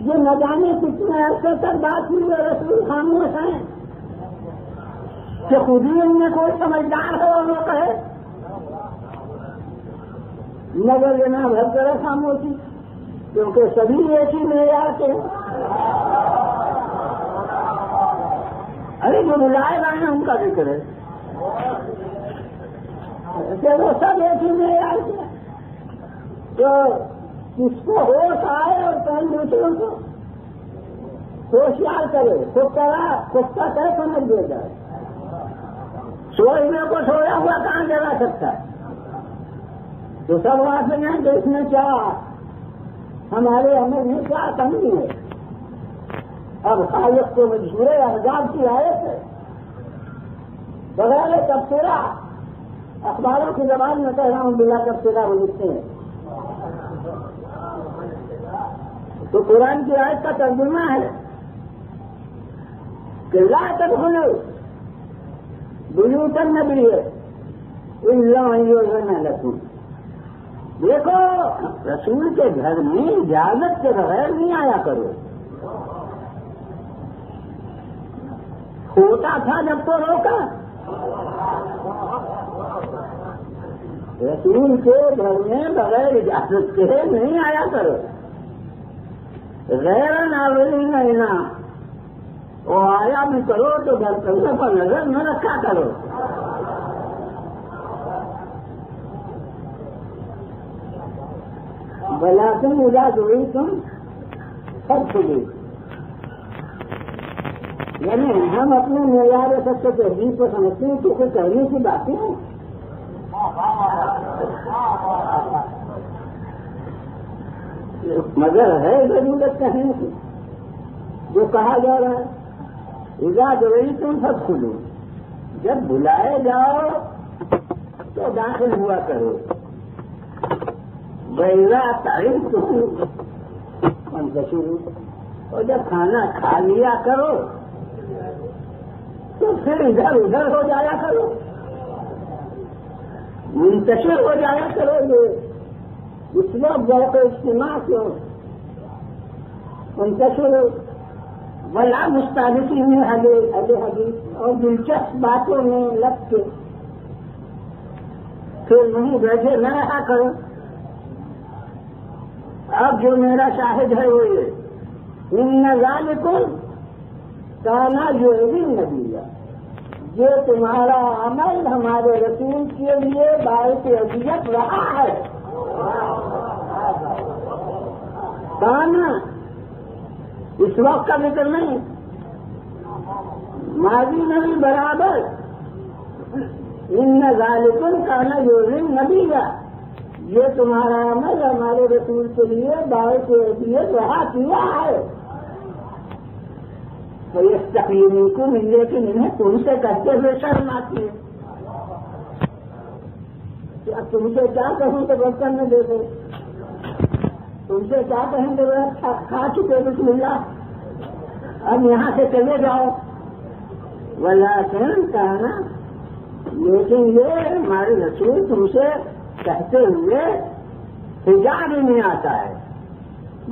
یہ نہ جانے کتنے عرصے تک بات ہوئی ہے رسول خاموش ہیں کہ خود ہی ان میں کوئی سمجھدار ہو اور وہ کہے مگر جناب ہر طرح خاموشی کیونکہ سبھی ایک ہی معیار کے ہیں. ارے جو بلائے گئے ہیں ان کا ذکر ہے کہ وہ سب ایک ہی معیار کے ہیں. تو کس کو ہوش آئے اور کہیں دوسروں کو ہوشیار کرے خود کا طے سمجھ دیا جائے. سوچنے کو چھوڑا ہوا کہاں جگہ سکتا ہے. تو سب واقع ہیں کہ اس میں کیا ہمارے عمل میں کیا کمی ہے. اب خالق کو مجبور احزاب کی آیت ہے بغیر تبصرہ اخباروں کی زبان میں کہہ رہا ہوں بلا تبصرہ وہ لکھتے ہیں. تو قرآن کی آیت کا ترجمہ ہے کہ لا تدخلوا بیوت النبی الا ان یؤذن لکم. دیکھو رسول کے گھر میں اجازت کے بغیر نہیں آیا کرو. ہوتا تھا جب تو روکا. رسول کے گھر میں بغیر اجازت کے نہیں آیا کرو. غیر ناظرین لینا وہ آیا بھی کرو تو گھر کرنے پر نظر نہ رکھا کرو. بلا تم ادا ہوئی تم سب کھلی. یعنی ہم اپنے معیار سب سے تہذیب کو سمجھتے ہیں کہ کوئی کہنے کی باتیں ہیں. مگر ہے ضرورت کہنے کی جو کہا جا رہا ہے اذا دعیتم تم سب کھلو. جب بلائے جاؤ تو داخل ہوا کرو. وَإِذَا طَعِمْتُمْ فَانْتَشِرُوا. اور جب کھانا کھا لیا کرو تو پھر ادھر ادھر ہو جایا کرو. منتشر ہو جایا کرو. یہ اس وقت ذوق اجتماع کیوں منتشر ولا مستانسین میں حدیث اور دلچسپ باتوں میں لگ کے پھر نہیں بیٹھے نہ رہا کرو. اب جو میرا شاہد ہے وہ یہ ان ذالکم کان یؤذی النبی. یہ تمہارا عمل ہمارے رسول کے لیے باعث اذیت رہا ہے. کانا اس وقت کا ذکر نہیں ماضی میں بھی برابر. ان ذالکم کان یؤذی النبی. یہ تمہارا عمل ہمارے رسول کے لیے باعث اذیت رہا کیا ہے. تو یہ تقریبی کو ملنے کے انہیں تم سے کہتے ہوئے شرم آتی ہے. اب تم سے کیا کہوں تو برتن میں دے دو. تم سے کیا کہیں گے کھا چکے بسم اللہ اب یہاں سے چلے جاؤ. ولیکن کہنا لیکن یہ ہمارے رسول تم سے کہتے ہوئے حجاب نہیں آتا ہے.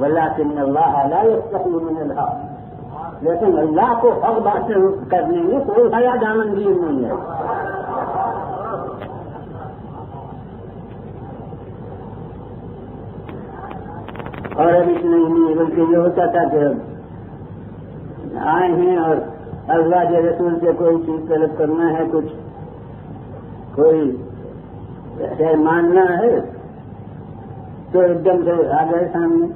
ولیکن اللہ لا یستحی من الحق. لیکن اللہ کو حق باتیں کرنے میں کوئی حیا دامندی نہیں ہے. اور اب اتنا ہی نہیں بلکہ یہ ہوتا تھا کہ آئے ہیں اور ازواج رسول سے کوئی چیز طلب کرنا ہے کچھ کوئی خیر ماننا ہے تو ایک دم سے آ گئے سامنے.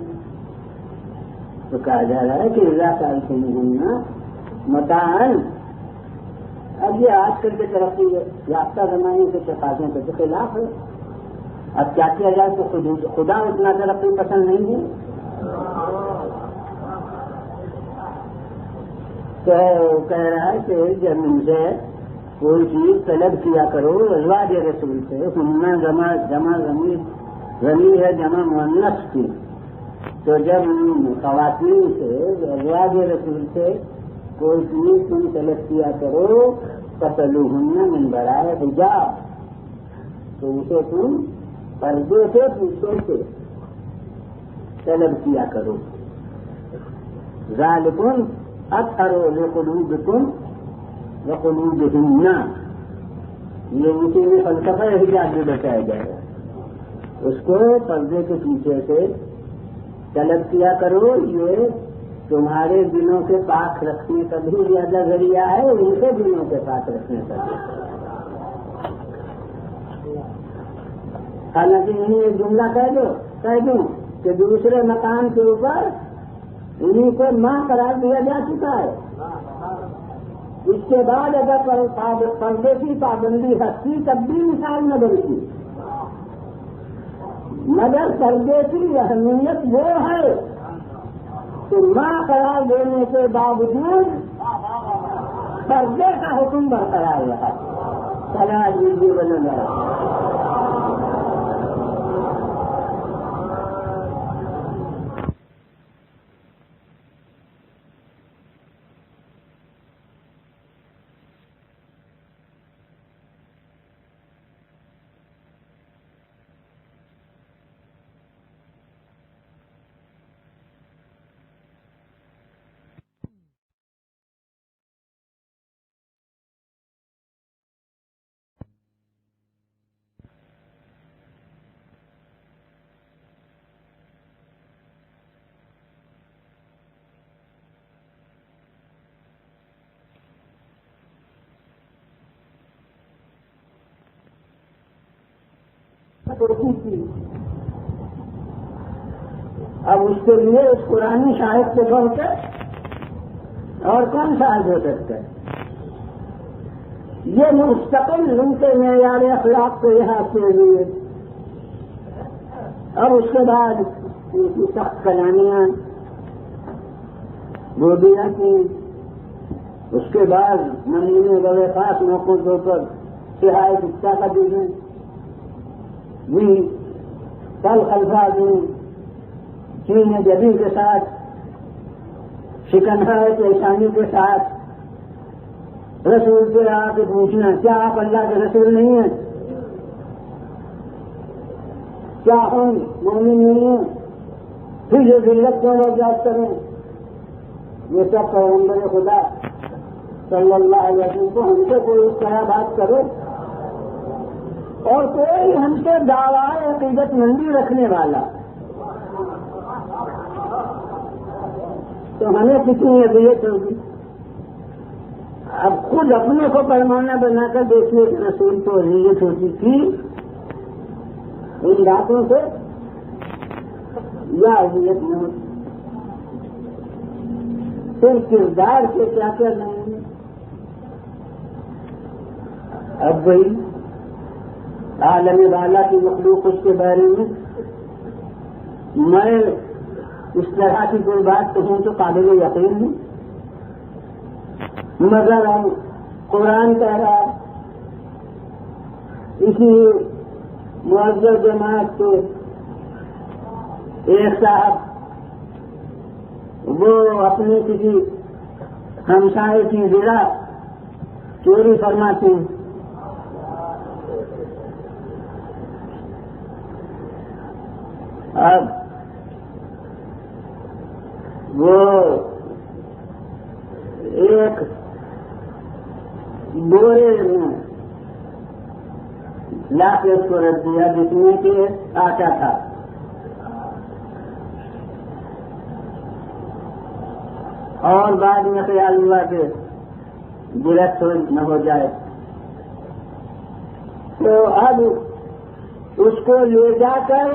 تو کہا جا رہا ہے کہ اللہ سال سے نہیں متعین. اب یہ آج کل کے ترقی یافتہ زمانے کے تقاضوں کے خلاف ہے. اب کیا کیا جائے تو خدا اتنا ترقی پسند نہیں ہے. تو کہہ رہا ہے کہ جب ان سے کوئی چیز طلب کیا کرو ازواج رسول سے. جمع ضمیر ہے جمع مؤنث کی. تو جب خواتین سے ازواج رسول سے کوئی چیز تم طلب کیا کرو فَاسْأَلُوهُنَّ مِنْ وَرَاءِ حِجَابٍ. تو اسے تم پردے سے پیچھے سے طلب کیا کرو. ذالکم اطہر لقلوبکم وقلوبہن، یہ اسی میں فلسفہ حجاب بھی بتایا جائے گا. اس کو پردے کے پیچھے سے طلب کیا کرو. یہ تمہارے دلوں کے پاک رکھنے کا بھی زیادہ ذریعہ ہے، ان کے دلوں کے پاک رکھنے کا بھی. حالانکہ انہیں ایک جملہ کہہ دوں کہ دوسرے مقام کے اوپر انہیں کو ماں قرار دیا جا چکا ہے. اس کے بعد اگر پردے کی پابندی ہستی تب بھی مثال نہ بنتی، مگر پردے کی اہمیت وہ ہے کہ ماں قرار دینے کے باوجود پردے کا حکم برقرار رہا. سلا جی بنا کی. اب اس کے لیے اس قرآنی شاہد سے بڑھ کر اور کون شاہد ہو سکتا ہے؟ یہ مستقل ان کے معیار اخلاق کے لحاظ سے لیے. اور اس کے بعد ان کی سخت کلامیاں وہ بھی آتی. اس کے بعد نمونے بڑے خاص موقعوں پر سہائے سکتا کا دینے بھی کل الفاظ میں چین جبی کے ساتھ شکنجہ پریشانی کے ساتھ رسول سے آ کے پوچھنا کیا آپ اللہ کے رسول نہیں ہیں؟ کیا ہم مومن نہیں ہیں؟ پھر جو ذلت کو لوگ یاد کریں. یہ سب پیغمبر خدا صلی اللہ علیہ وسلم کو ہم سے کوئی اس طرح بات کرو اور کوئی ہم سے دعویٰ عقیدت مندی رکھنے والا تو ہمیں کتنی اذیت ہوگی. اب خود اپنے کو پیمانہ بنا کر دیکھنے کے رسول کو اذیت ہوتی تھی ان باتوں سے یا اذیت نہ ہوتی. پھر کردار سے کیا کیا نہیں ہے. اب وہی عالم والا کی مخلوق اس کے بارے میں میں اس طرح کی کوئی بات کہوں تو قابل یقین نہیں، مگر ہم قرآن کہہ رہا اسی معذر جماعت کے ایک صاحب وہ اپنی کسی ہمسائے کی زرا چوری فرماتے ہیں. اب وہ ایک بورے میں لا کے اس کو رکھ دیا جس میں کہ آٹا تھا. اور بعد میں خیال ہوا کہ گرفت نہ ہو جائے تو اب اس کو لے جا کر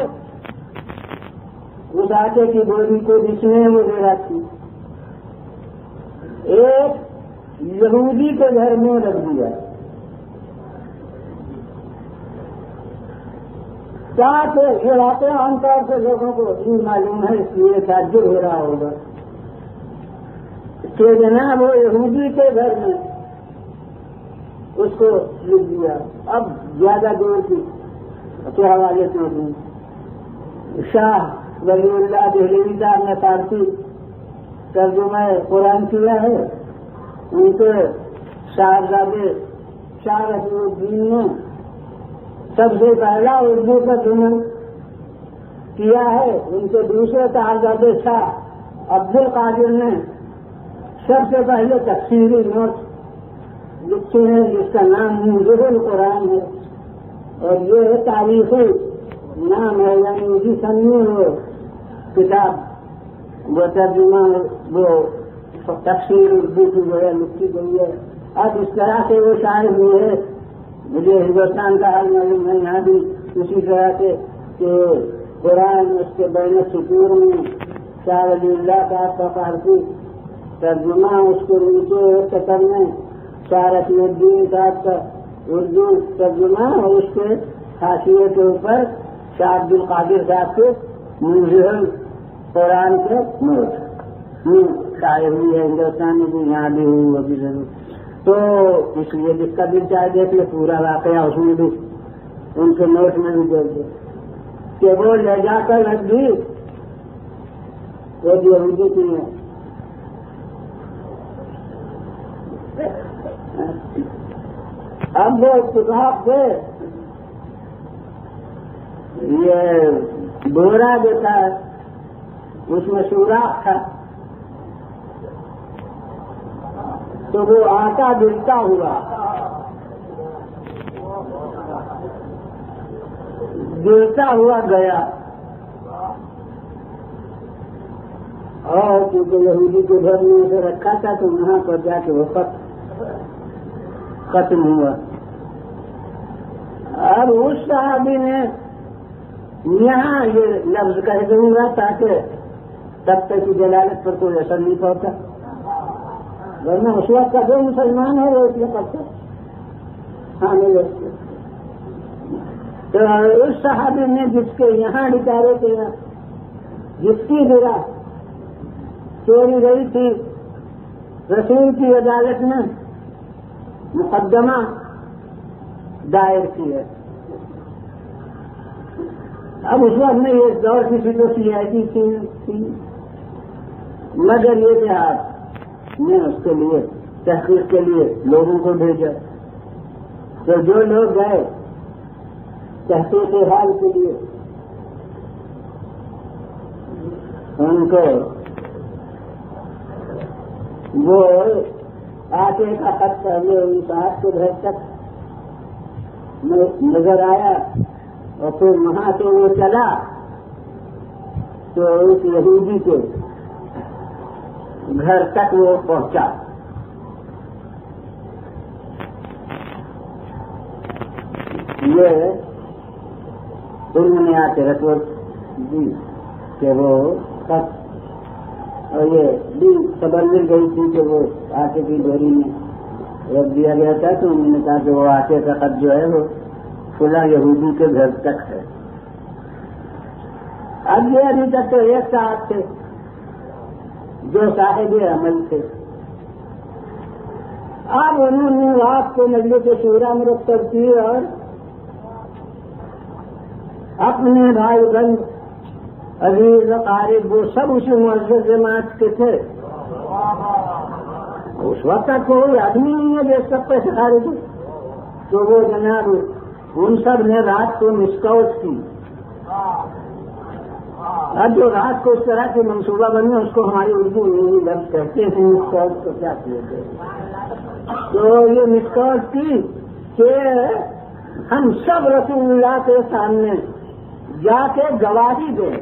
اس آٹے کی بوری کو جس میں وہ دے رکھی ایک یہودی کے گھر میں رکھ دیا. یہ باتیں عام طور سے لوگوں کو نہیں معلوم ہے اس لیے تعجب ہو رہا ہوگا کہ جناب وہ یہودی کے گھر میں اس کو لکھ دیا. اب زیادہ دور کی کے حوالے سے شاہ ولی اللہ دہلوی صاحب نے فارسی ترجمہ قرآن کیا ہے. ان کے صاحبزادے شاہ رفیع الدین نے سب سے پہلا اردو کا ضمن کیا ہے ان کے دوسرے صاحبزادے شاہ عبد القادر نے سب سے پہلے تفسیری نوٹ لکھے ہیں جس کا نام موجب القرآن ہے، اور یہ تاریخی نام ہے، یعنی اسی سن میں وہ کتاب وہ ترجمہ وہ تفسیر اردو کی جو ہے لکھی گئی ہے۔ اب اس طرح سے وہ شاعر ہوئے ہے، مجھے ہندوستان کا حال معلوم ہے، یہاں بھی اسی طرح سے کہ قرآن اس کے بین سطور میں شاہ ولی اللہ صاحب کا فارسی ترجمہ، اس کے نیچے سطر میں شاہ رفیع الدین صاحب کا اردو ترجمہ، اور اس کے حاشیے کے اوپر شاہ عبد القادر صاحب کے موجب قرآن کے نوٹ شائع ہوئی ہے، ہندوستان میں بھی یہاں بھی ہوئی، وہ بھی ضرور۔ تو اس لیے جس کا دل چاہے دیکھ لے پورا واقعہ اس میں بھی ان کے نوٹ میں بھی دیکھ لے کہ وہ لے جا کر رکھ دی وہ یہودی کی ہے۔ اب وہ اتفاق سے یہ بورا جو تھا اس میں سوراخ تھا، تو وہ آٹا گرتا ہوا گیا، اور کیونکہ یہودی کے گھر میں اسے رکھا تھا تو وہاں پر جا کے وہ ختم ہوا۔ اب اس صحابی نے یہاں یہ لفظ کہہ دوں گا تاکہ تب تک کی جلالت پر کوئی اثر نہیں پڑتا، ورنہ اس وقت کا جو مسلمان ہے وہ اس میں کرتے تو اس صحابی نے جس کے یہاں بچارے کے جس کی ذرا چوری گئی تھی، رسول کی عدالت میں مقدمہ دائر کی ہے۔ اب اس وقت میں یہ دور کسی تو CID تھی، مگر یہ کہ آپ نے اس کے لیے تحقیق کے لیے لوگوں کو بھیجا، تو جو لوگ گئے تحقیق حال کے لیے ان کو وہ آٹے کا خط پہلے ان صاحب کے گھر تک نظر آیا، اور پھر وہاں سے وہ چلا تو اس یہودی کے گھر تک وہ پہنچا۔ یہ انہوں نے آ کے رپورٹ دی کہ وہ خط، اور یہ بھی خبر مل گئی تھی کہ وہ آٹے کی ڈوری میں رکھ دیا گیا تھا، تو انہوں نے کہا کہ وہ آٹے کا خط جو ہے وہ فلاں یہودی کے گھر تک ہے۔ اب یہ ابھی تک تو ایک صاحب تھے جو صاحب عمل تھے، اب انہوں نے رات کو مجلس شورا مرتب کی اور اپنے بھائی بہن عزیز قارب وہ سب اسی معزز جماعت کے تھے۔ اس وقت تک کوئی آدمی نہیں ہے جو سب پہ سکھارے تھے، تو وہ جناب ان سب نے رات کو مسکاؤٹ کی۔ اب جو رات کو اس طرح کے منصوبہ بنے اس کو ہماری اردو میں لفظ کہتے ہیں مسکاؤٹ کو کیا کہتے ہیں، تو یہ مسکاؤٹ کی کہ ہم سب رسول اللہ کے سامنے جا کے گواہی دیں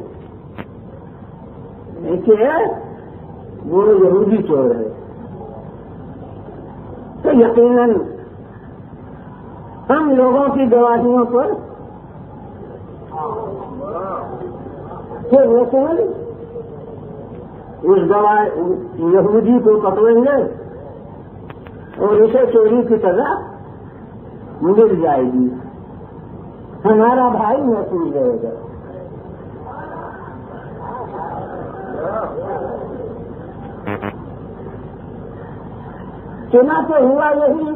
کہ وہ یہودی چور ہے، تو یقیناً ہم لوگوں کی گواہیوں پر پھر رسول اس یہودی کو پکڑیں گے اور اسے چوری کی سزا مل جائے گی، ہمارا بھائی محفوظ رہے گا۔ چنانچہ ہوا یہی،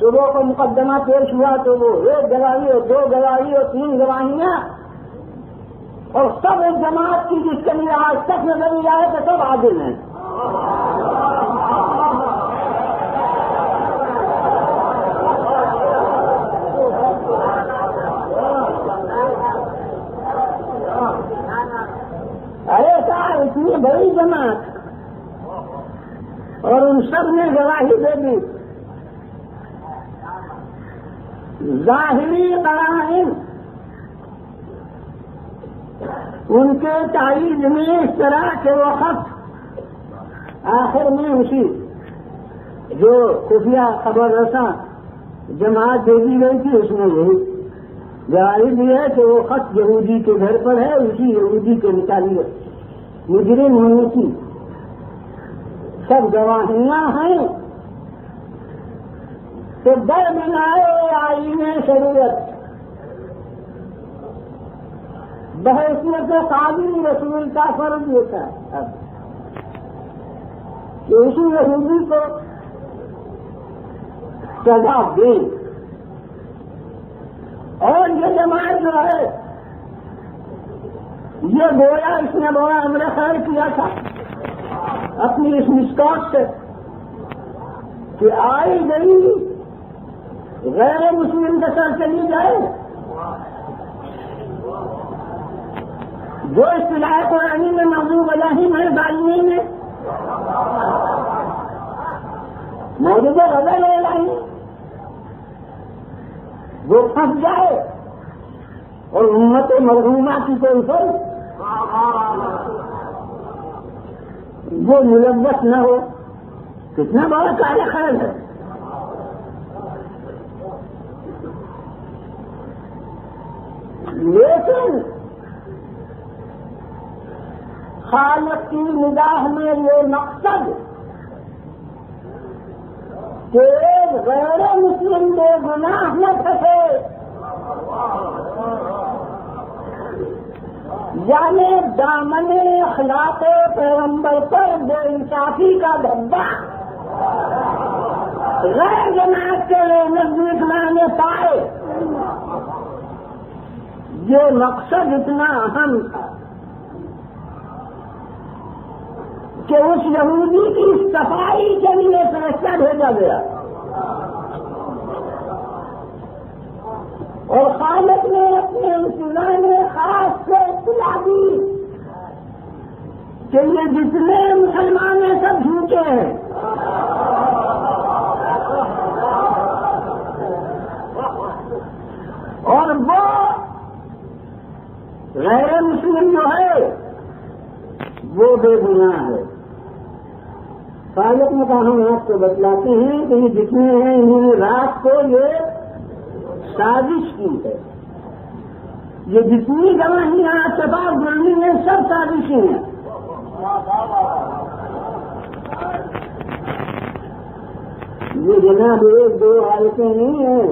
صبح کو مقدمہ پیش ہوا تو وہ ایک گواہی اور دو گواہی اور تین گواہیاں، اور سب ایک جماعت کی جس کے لیے آج تک نظر نہیں آئے تو سب عادل ہیں۔ سب نے گواہی دے دی. ظاہری قرائن ان کے تائید میں اس طرح کے وقت آخر میں اسی جو خفیہ خبر رساں جماعت بھیجی گئی تھی اس میں یہی گواہی دی ہے کہ وہ خط یہودی کے گھر پر ہے, اسی یہودی کے متعلق مجرم ہونے کی سب گواہیاں ہیں. تو در بنائے آئین شریعت بحیثیت قاضی رسول کا فرض ہوتا ہے کہ اسی یہودی کو سزا دے. اور یہ جماعت جو ہے یہ گویا اس نے بڑا امر خیر کیا تھا اپنی اس مسکاٹ سے کہ آئی گئی غیر مسلم کے سر چلی جائے. جو اصطلاح قرآنی میں موضوع وجاہی میں ڈالنے میں موجودہ غزل الہی وہ پھنس جائے اور امت مرحومہ کی کوئی فرق وہ ملوث نہ ہو. کتنا بڑا کار خیر ہے. لیکن خالق کی نگاہ میں یہ مقصد کہ غیر مسلم بے گناہ نہ پھنسے, یعنی دامن اخلاق پیغمبر پر بے انصافی کا دھبا غیر جماعت کے نزدیک لانے پائے, یہ مقصد اتنا اہم تھا کہ اس یہودی کی صفائی کے لیے فیصلہ بھیجا گیا. اور خالق نے اپنے انتظام خاص سے اطلاع دی کہ یہ جتنے مسلمان ہیں سب جھوٹے ہیں. اور وہ غیر مسلم جو ہے وہ بے گناہ ہے. خالق نے کہا ہم آپ کو بتلاتے ہیں کہ یہ جتنے ہیں انہوں نے رات کو یہ سازش کی ہے. یہ جتنی گواہیاں اتفاق بولنی ہیں سب سازشیں ہیں. یہ جناب ایک دو آیتیں نہیں ہیں,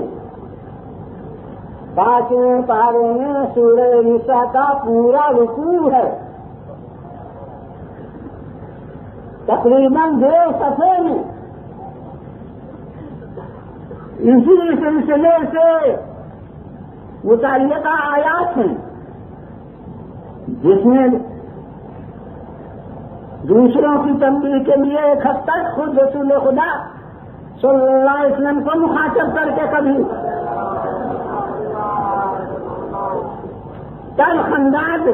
5ویں پارے میں سورہ نساء کا پورا رکوع ہے, تقریباً 2 صفحے میں. اسی سلسلے سے متعلقہ آیات ہیں جس میں دوسروں کی تنبیہ کے لیے ایک حد تک خود رسول خدا صلی اللہ علیہ وسلم کو مخاطب کر کے کبھی تلخ انداز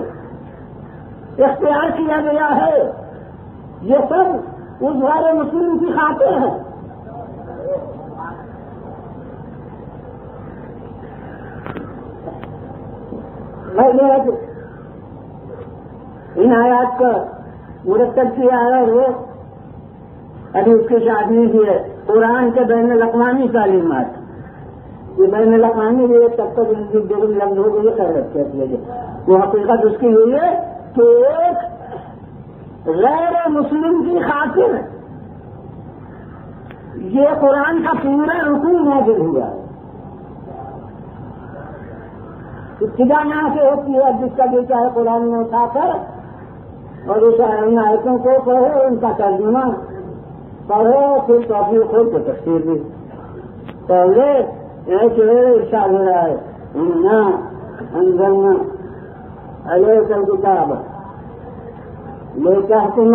اختیار کیا گیا ہے. یہ سب اس غیر مسلم کی خاطر ہے. ان آیات کا مرتب کیا ہے اور وہ ابھی اس کی شادی بھی ہے. قرآن کے بین الاقوامی تعلیمات یہ بین الاقوامی بھی تب تک لفظ ہو گئی خیرت کہتی ہے. وہ حقیقت اس کی ہوئی ہے کہ ایک غیر مسلم کی خاطر یہ قرآن کا پورا رکوع نازل ہوا ہے. ابتدا یہاں سے ہوتی ہے جس کا جو چاہے قرآن میں اٹھا کر اور اس آیتوں کو پڑھو, ان کا ترجمہ پڑھو, پھر توفیق خود کو تفسیر دی. پہلے ایسے ارشاد ہو رہا ہے انزلنا علیک الکتاب لتحكم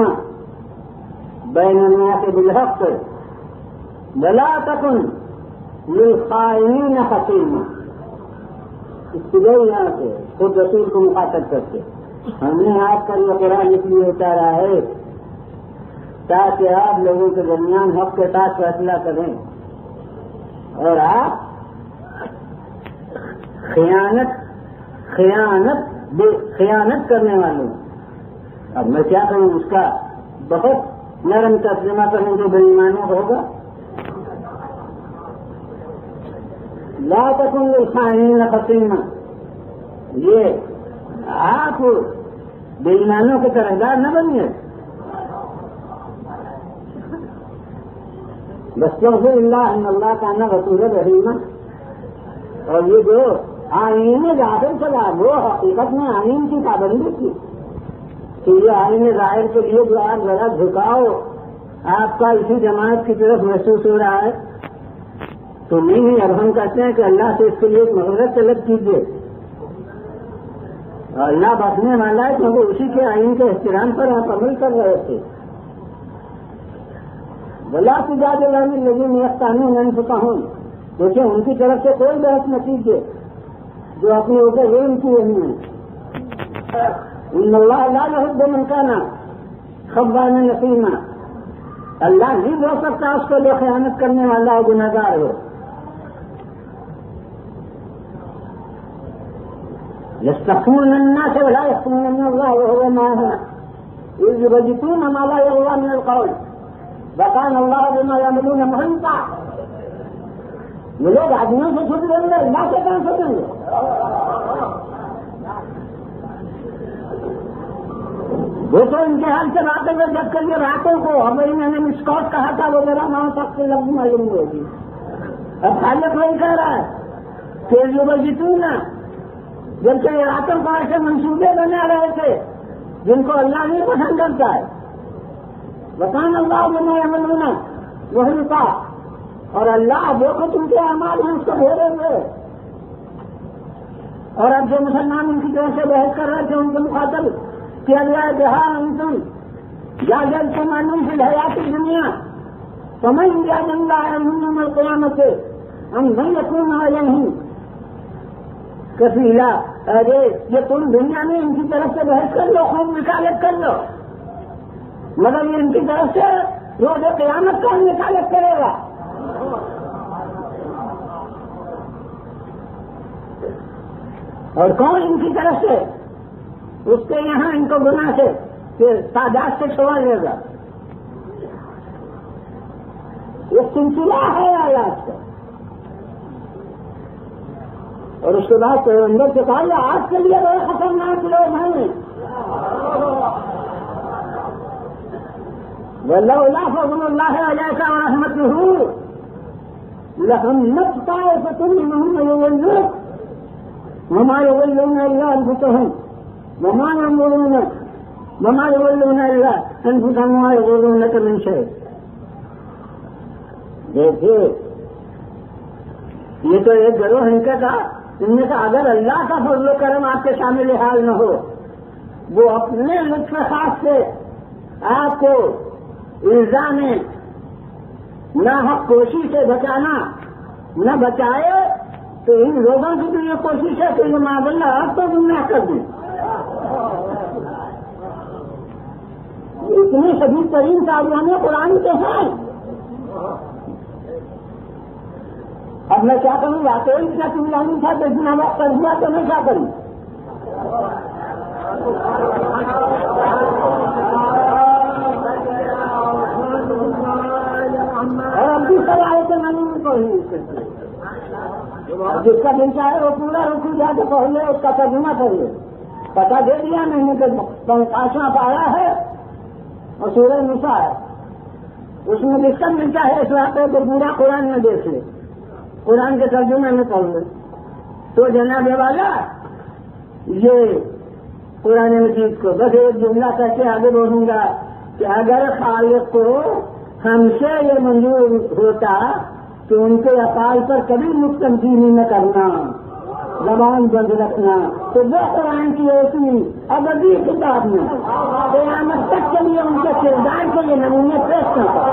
بين الناس بالحق ولا تكن للخائنين خصيما. ابتدائی یہاں سے خود رسول کو مخاطب کرتے ہم نے آپ پر یہ قرآن اس لیے اتارا ہے تاکہ آپ لوگوں کے درمیان حق کے ساتھ فیصلہ کریں، اور آپ خیانت کرنے والے۔ اب میں کیا کروں، اس کا بہت نرم ترجمہ کروں جو بے ایمانوں ہوگا۔ لا تکن للخائنین خصیما، یہ آپ بے ایمانوں کے طرفدار نہ بنیے۔ واستغفر اللہ ان اللہ کان غفورا رحیما، اور یہ جو آئین ظاہر چلا وہ حقیقت میں آئین کی پابندی تھی کہ یہ آئین ظاہر کے لیے جو آپ ذرا جھکاؤ آپ کا اسی جماعت کی طرف محسوس ہو رہا ہے تو نہیں، اب ہم کہتے ہیں کہ اللہ سے اس کے لیے ایک مغفرت طلب کیجیے، اور اللہ بخشنے والا ہے کیونکہ اسی کے آئین کے احترام پر آپ عمل کر رہے تھے۔ ولا تجادل عن الذین یختانون انفسهم، دیکھیں ان کی طرف سے کوئی بحث نہ کیجیے جو اپنے اوپر ظلم کیے ہوئے ہیں۔ ان اللہ لا یحب من کان خوانا نثیما، اللہ نہیں ہو سکتا اس کو جو خیانت کرنے والا اور گنہگار ہو۔ یستخفون الناس ولا یخفون اللہ وهو معهم اذ یبیتون ما لا یرضى من القول وکان اللہ بما یعملون محیطا۔ یہ لوگ آدمیوں سے چھپ رہیں گے، اللہ سے کہاں چھپیں گے؟ وہ تو ان کے حال سے باتیں گے جب کر یہ راتوں کو ہمیں میں نے مسکوٹ کہا تھا وہ میرا نام تک سے لفظ معلوم ہوگی۔ اب خالق وہی کہہ رہا ہے کہ یبیتون، جبکہ یہ راتوں کو ایسے منصوبے بنا رہے تھے جن کو اللہ نہیں پسند کرتا ہے۔ وکان اللہ بما یعملون محیطا، اور اللہ جو کچھ ان کے اعمال ہیں اس کو گھیرے ہوئے۔ اور اب جو مسلمان ان کی طرف سے بحث کر رہے تھے ان کو مخاطب کیا گیا ہے جہاں انتم یا جل کے معلوم فی الحیات دنیا فمن یعد اللہ یوم القیامت ہم نہیں یکون علیہم کفیلا۔ ارے یہ تم دنیا میں ان کی طرف سے بحث کر لو، خوب وکالت کر لو، مگر یہ ان کی طرف سے روز قیامت کون وکالت کرے گا؟ اور کون ان کی طرف سے اس کے یہاں ان کو گناہ سے کہ تعداد سے چھوڑا لے گا؟ یہ سلسلہ ہے آیات کا۔ اور اس کے بعد پیغمبر سے کہا آج کے لیے بڑے خطرناک لوگ ہیں، ولولا فضل اللہ علیک ورحمتہ لہمت طائفۃ منہم یضلونک وما یضلون الا انفسهم وما یضلون الا انفسهم وما یضلون لک من شیء۔ دیکھیے یہ تو ایک گروہ ان کا تھا، ان میں سے اگر اللہ کا فضل و کرم آپ کے شامل حال نہ ہو، وہ اپنے لطف خاص سے آپ کو الزام ناحق کوشش سے بچانا نہ بچائے تو ان لوگوں کی بھی یہ کوشش ہے کہ یہ معاذ اللہ آپ کو گمراہ کر دیں۔ اتنی شدید ترین تعلیمیں قرآن کے ہیں۔ اب میں کیا کروں، واقعی اتنا تمہیں تھا تو اتنا وقت کر دیا تو میں کیا کروں؟ اور اب بھی سب آئے تو نہیں کو ہی جس کا دل چاہے وہ پورا رکو جا کے پہلے اس کا ترجمہ کریے۔ پتہ دے دیا میں نے کہ 5واں پارہ ہے اور سورہ نساء ہے، اس میں جس کا دل چاہے اس واقعے کو پورا قرآن میں دیکھ لے، قرآن کے ترجمے میں پڑھ لے۔ تو جناب والا یہ قرآن مجید کو بس ایک جملہ کر کے آگے بڑھوں گا کہ اگر خالق کو ہم سے یہ منظور ہوتا تو ان کے افعال پر کبھی نقصان نہ کرنا، زبان بند رکھنا، تو وہ قرآن کی ایسی ابدی کتاب میں قیامت تک کے لیے ان کے کردار کے لیے نمونے پیش کرتا۔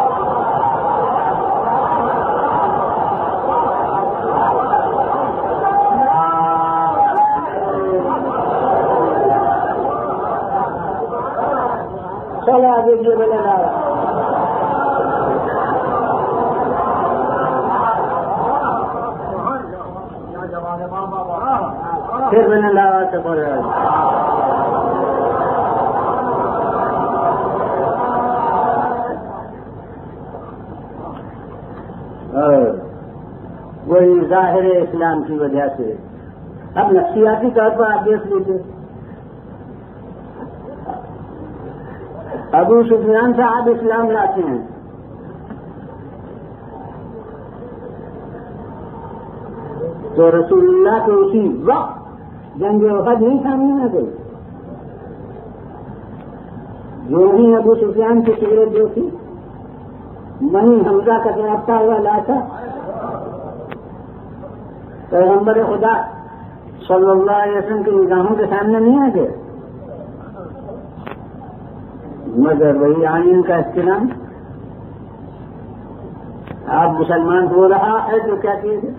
چلو آگے یہ بولے گا پھر میں نے لاوا سے پڑھ رہا وہی ظاہر اسلام کی وجہ سے. اب نفسیاتی طور پر آپ دیکھ لیجیے، ابو سفیان صاحب اسلام لاتے ہیں، تو رسول اللہ کے اسی وقت جنگ احد نہیں سامنے آ گئی. جو ہی ابو سفیان کی سیرت دیکھی، وہیں حمزہ کا رابطہ ہوا لاتا، پیغمبر خدا صلی اللہ علیہ وسلم کی نگاہوں کے سامنے نہیں آ گئے، مگر وہی آئین کا احترام. آپ مسلمان ہو رہا ہے تو کیا کیجیے.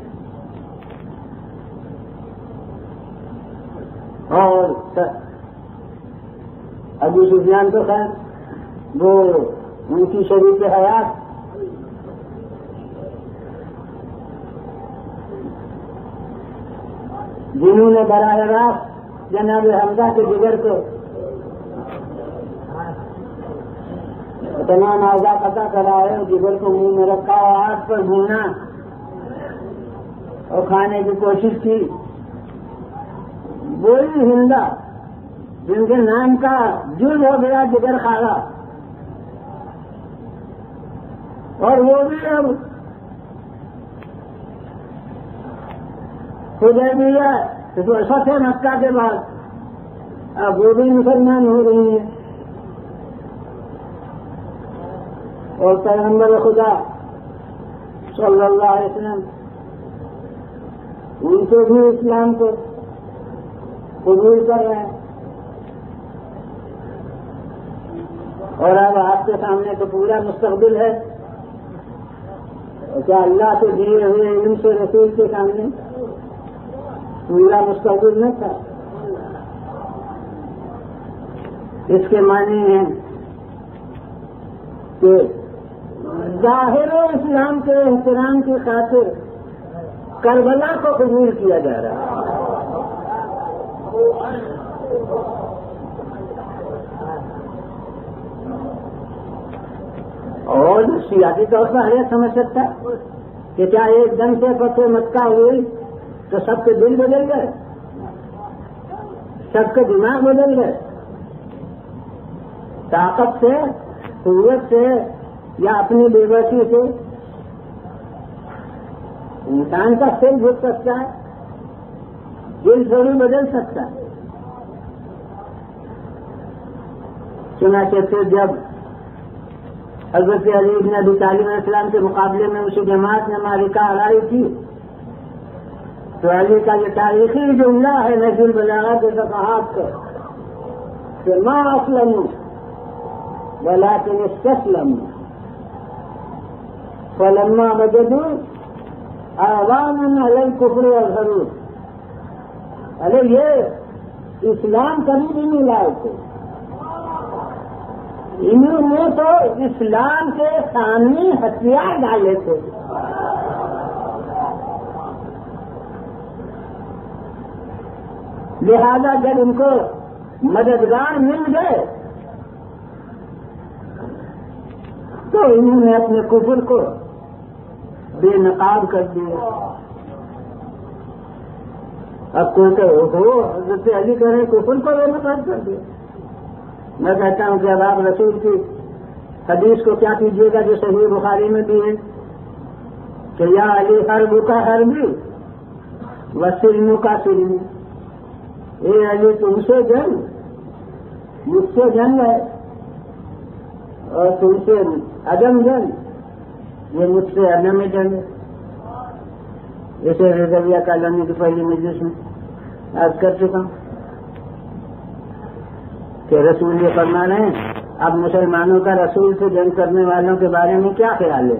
اور ابو سفیان تو خیر وہ ان کی شریک حیات جنہوں نے براہ راست جناب حمزہ کے جگر کو تمام اعضاء قطع کرا ہے، جگر کو منہ میں رکھا اور ہاتھ پر بھونا اور کھانے کی کوشش کی. وہی ہندا جن کے نام کا جز ہو گیا جگر کھانا، اور وہ بھی اب حدیبیہ تو فتح مکہ کے بعد اب وہ بھی مسلمان ہو رہی ہیں. اور پیغمبر خدا صلی اللہ علیہ وسلم ان سے بھی اسلام کو قبول کر رہے ہیں. اور اب آپ کے سامنے تو پورا مستقبل ہے. کیا اللہ سے دیے ہوئے علم سے رسول کے سامنے پورا مستقبل نہ تھا؟ اس کے معنی ہے کہ ظاہر اسلام کے احترام کی خاطر کربلا کو قبول کیا جا رہا ہے. اور سیاسی طور پر ہر سمجھ سکتا کہ کیا ایک دم سے فتح مکہ ہوئی تو سب کے دل بدل گئے، سب کے دماغ بدل گئے، طاقت سے، قوت سے یا اپنی بے بسی سے انسان کا سیل جھک سکتا ہے، دل تھوڑی بدل سکتا ہے. چنانچہ پھر جب حضرت علی بن ابی طالب علیہ السلام کے مقابلے میں اسی جماعت نے معرکہ ہرائی تھی، تو علی کا یہ تاریخی جملہ ہے نہج البلاغہ کے صفحات کا کہ ما اسلموا ولكن استسلموا فلما وجدوا آوانا علی الکفر والغرور. ارے یہ اسلام کبھی بھی نہیں لائے تھے، انہوں نے تو اسلام کے سامنے ہتھیار ڈالے تھے. لہذا جب ان کو مددگار مل گئے تو انہوں نے اپنے کفر کو بے نقاب کر دیا. اب کوئی کہ حضرت علی کہہ رہے کفر کو بے نقاب کر دیا. میں کہتا ہوں کہ اب آپ رسول کی حدیث کو کیا کیجیے گا جو صحیح بخاری میں بھی ہے کہ یا علی حرب کا حربی و سلم کا سلم. اے علی تم سے جنگ مجھ سے جنگ ہے، اور تم سے عدم جنگ یہ مجھ سے عدم جنگ ہے. اسے رضویہ کالونی کی پہلی مجلس میں عرض کر چکا ہوں کہ رسول یہ فرما رہے ہیں اب مسلمانوں کا رسول سے جنگ کرنے والوں کے بارے میں کیا خیال ہے.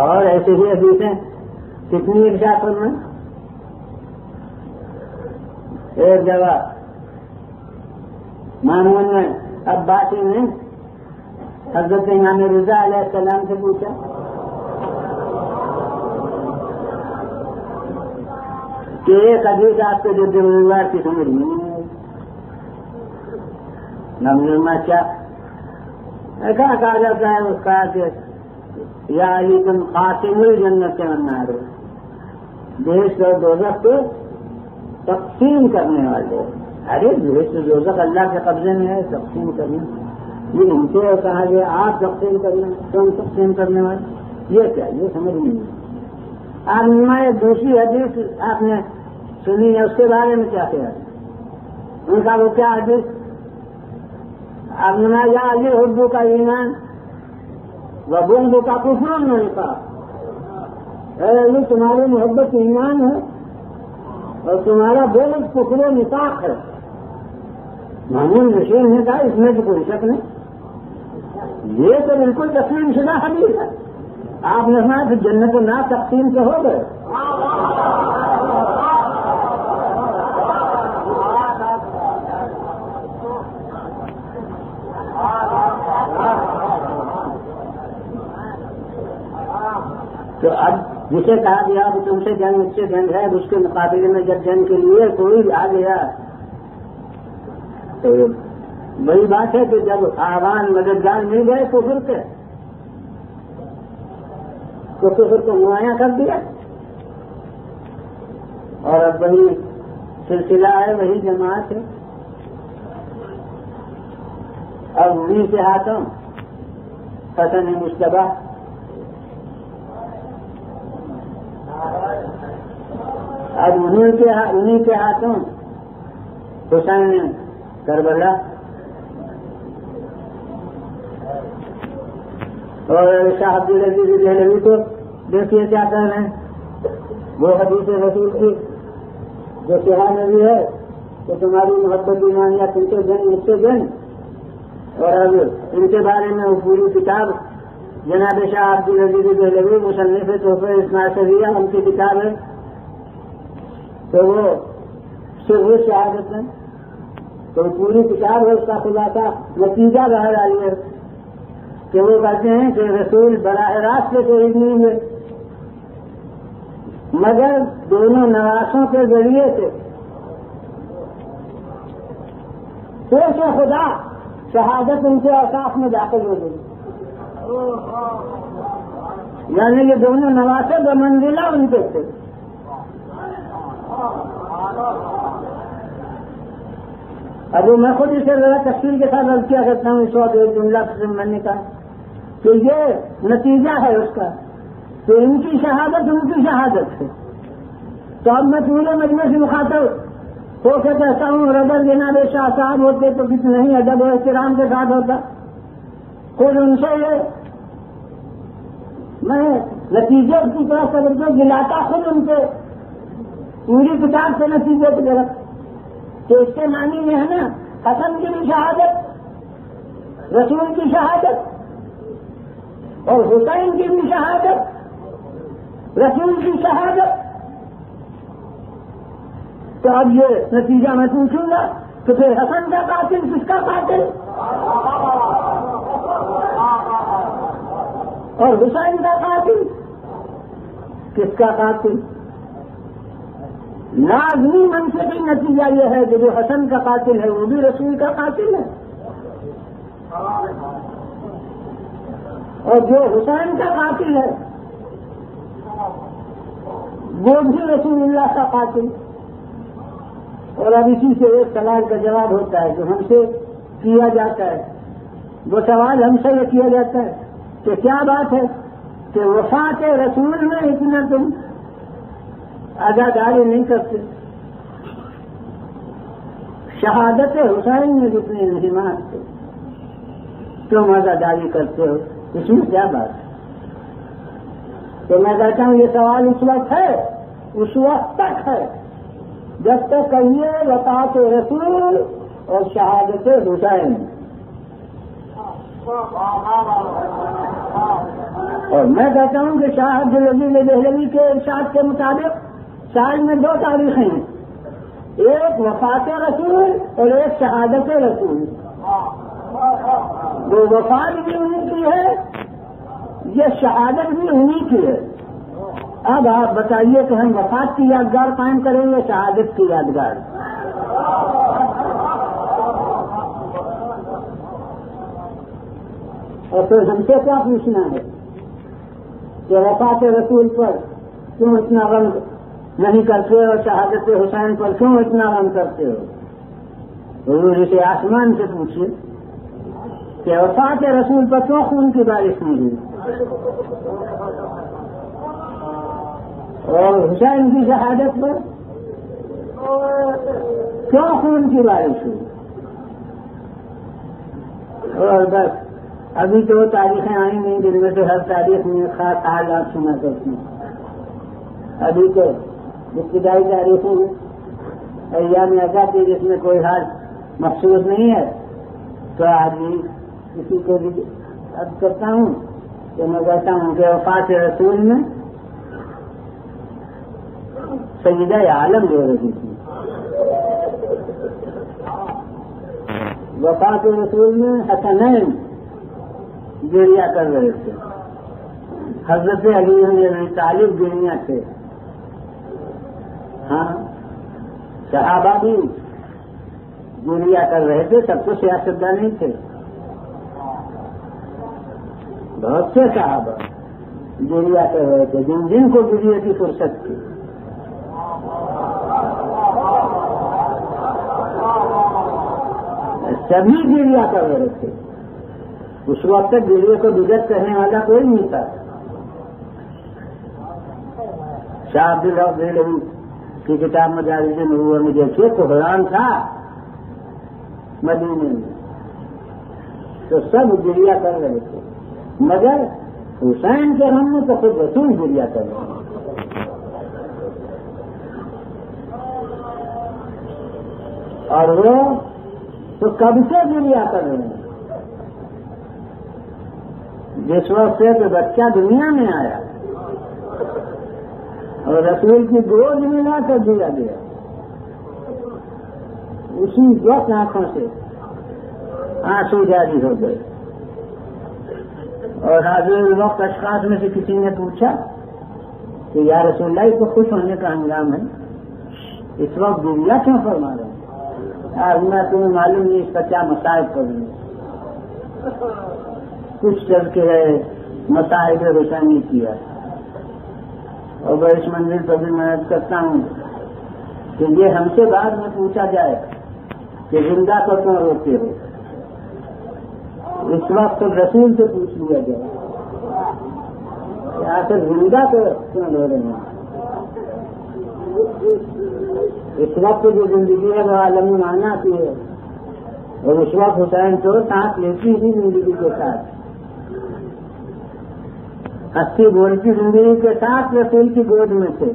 اور ایسے ہی حدیثیں کتنی ارشاد فرمائیں. ایک جگہ مامون نے عباسی نے حضرت امام رضا علیہ السلام سے پوچھا کہ ایک حدیث آپ کے جو دیوار کی سمجھ نہیں ہے نمونہ کیا ایسا کہا جاتا ہے اس کا کہ یا علی تم قاسم الجنت والنار بہشت اور دوزخ کو تقسیم کرنے والے. ارے بہشت و دوزخ اللہ کے قبضے میں ہے, تقسیم کرنا یہ ان سے کہا گیا آپ تقسیم کرنا, کون تقسیم کرنے والے, یہ کیا, یہ سمجھ نہیں. آپ میں دوسری حدیث آپ نے سنی ہے, اس کے بارے میں کیا کہا ان کا وہ کیا حدیث آپ نے یا علی اردو کا ایمان و بغض کا کفر نہیں کہا. اے علی تمہاری محبت ایمان ہے اور تمہارا بغض کفر و نفاق ہے. معمول نشین نے کہا اس میں تو کوئی شک نہیں, یہ تو بالکل تسلیم شدہ حدیث ہے. آپ نے سنا کہ جنت و نار تقسیم سے ہو گئے. تو اب جسے کہا گیا کہ تم سے جنگ اس سے جنگ ہے, اس کے مقابلے میں جب جنگ کے لیے کوئی آ گیا تو وہی بات ہے کہ جب آوان مددگار مل گئے کفر کے تو کفر کو نمایاں کر دیا. اور اب وہی سلسلہ ہے, وہی جماعت ہے. اب انہیں کے ہاتھوں حسن مشتبہ, اب انہیں کے ہاتھوں حسین کربلا, اور شاہ عبدالعزیز دہلوی کو دیکھیے کیا کہہ رہے ہیں. وہ حدیث رسول کی جو کہا نبی ہے کہ تمہاری محبت ایمان یا تم سے جن مجھ سے جن, اور اب ان کے بارے میں وہ پوری کتاب جناب شاہ عبدالعزیز دہلوی مصنف تحفہ اثناعشریہ ان کی کتاب ہے. تو وہ صرف شہادت ہے, تو پوری کتاب ہے, اس کا خلاصہ نتیجہ باہر آئی ہے کہ وہ کہتے ہیں کہ رسول براہ راست سے شہید نہیں ہوئے مگر دونوں نواسوں کے ذریعے سے پیش خدا شہادت ان کے اوقاف میں داخل ہو گئی. یعنی یہ دونوں نواسے بمنزلہ ان کے تھے. اب میں خود اسے ذرا تفصیل کے ساتھ عرض کیا کرتا ہوں. اس وقت ایک جملہ میں نے کہا کہ یہ نتیجہ ہے اس کا کہ ان کی شہادت ان کی شہادت ہے. تو اب میں پورے مجمع سے مخاطب ہو کے کہتا ہوں اگر جناب شاہ صاحب ہوتے تو کتنے ہی ادب و احترام کے ساتھ ہوتا. خود ان سے یہ میں نتیجے کی طرف توجہ دلاتا, خود ان سے پوری کتاب سے نتیجے کی طرف, تو اس کے معنی یہ ہے نا حسن کی بھی شہادت, رسول کی شہادت, اور حسین کی بھی شہادت, رسول کی شہادت. تو اب یہ نتیجہ میں پوچھوں گا کہ پھر حسن کا قاتل کس کا قاتل اور حسین کا قاتل کس کا قاتل؟ لازمی منصبی نتیجہ یہ ہے کہ جو حسن کا قاتل ہے وہ بھی رسول کا قاتل ہے, اور جو حسین کا قاتل ہے وہ بھی رسول اللہ کا قاتل. اور اب اسی سے ایک سوال کا جواب ہوتا ہے جو ہم سے کیا جاتا ہے. وہ سوال ہم سے یہ کیا جاتا ہے کہ کیا بات ہے کہ وفات رسول میں اتنا تم عزاداری نہیں کرتے, شہادت حسین میں جتنے انہمات تھے تم عزاداری کرتے ہو, اس میں کیا بات ہے؟ تو میں کہتا ہوں یہ سوال اس وقت ہے, اس وقت تک ہے جب تک کہیے وفات رسول اور شہادت حسین. اور میں کہتا ہوں کہ شاہ عبدالعزیز دہلوی کے ارشاد کے مطابق سال میں 2 تاریخیں ہیں, ایک وفات رسول اور ایک شہادت رسول. وہ وفات بھی انہیں کی ہے, یہ شہادت بھی انہیں کی ہے. اب آپ بتائیے کہ ہم وفات کی یادگار قائم کریں گے شہادت کی یادگار؟ اور پھر ہم سے کیا پوچھنا ہے کہ وفات رسول پر کیوں اتنا غم نہیں کرتے اور شہادت حسین پر کیوں اتنا غم کرتے ہو؟ حضور اسے آسمان سے پوچھیے کہ وفات رسول پر کیوں خون کی بارش نہیں ہوئی اور حسین کی شہادت پر کیوں خون کی بارش ہوئی؟ اور بس ابھی تو وہ تاریخیں آئی نہیں جن میں سے ہر تاریخ میں خاص حالات سنا کرتی ہیں. ابھی تو ابتدائی تاریخوں میں ایام ایسا تھی جس میں کوئی حال مخصوص نہیں ہے تو آدمی کسی کو بھی عرض کرتا ہوں کہ میں کہتا ہوں کہ وفات رسول میں سیدہ عالم جو رہی تھی. وفات رسول میں حسنین گریا کر رہے تھے. حضرت علی بن طالب گریا تھے. ہاں صحابہ بھی گریا کر رہے تھے. سب کو سیاستدان نہیں تھے. بہت سے صحابہ گریا کر رہے تھے جن جن کو گریا کی فرصت تھی. سبھی گریا کر رہے تھے. اس وقت تک گریا کو بجت کرنے والا کوئی نہیں تھا. شاہ عبداللہ کی کتاب مجالس نبوہ میں دیکھیے قرآن تھا مدینے میں تو سب گریا کر رہے تھے مگر حسین کے غم میں تو خود رسول گریا کر رہے ہیں. اور وہ تو کب سے گریا کر رہے ہیں جس وقت سے تو بچہ دنیا میں آیا اور رسول کی گود میں لا کر دیا گیا اسی وقت آنکھوں سے آنسو جاری ہو گئے. اور حاضر وقت اشخاص میں سے کسی نے پوچھا کہ یا رسول اللہ اس کو خوش ہونے کا انجام ہے اس وقت گریا کیوں فرما رہے ہیں؟ آج میں تمہیں معلوم نہیں اس کا کیا مسائل کروں. کچھ چل کے مسائل روشنی کیا اور میں اس منزل پر بھی محنت کرتا ہوں کہ یہ ہم سے بعد میں پوچھا جائے کہ زندہ کو کیوں روکتے ہو. اس وقت تو رسول سے پوچھ لیا جائے کہ آخر زندہ کو کیوں رو رہے ہیں. اس وقت جو زندگی ہے وہ عالمی معنی کی ہے اور اس وقت حسین تو سانس لیتی تھی زندگی کے ساتھ. ہستی بولتی زندگی کے ساتھ رسول کی گود میں تھے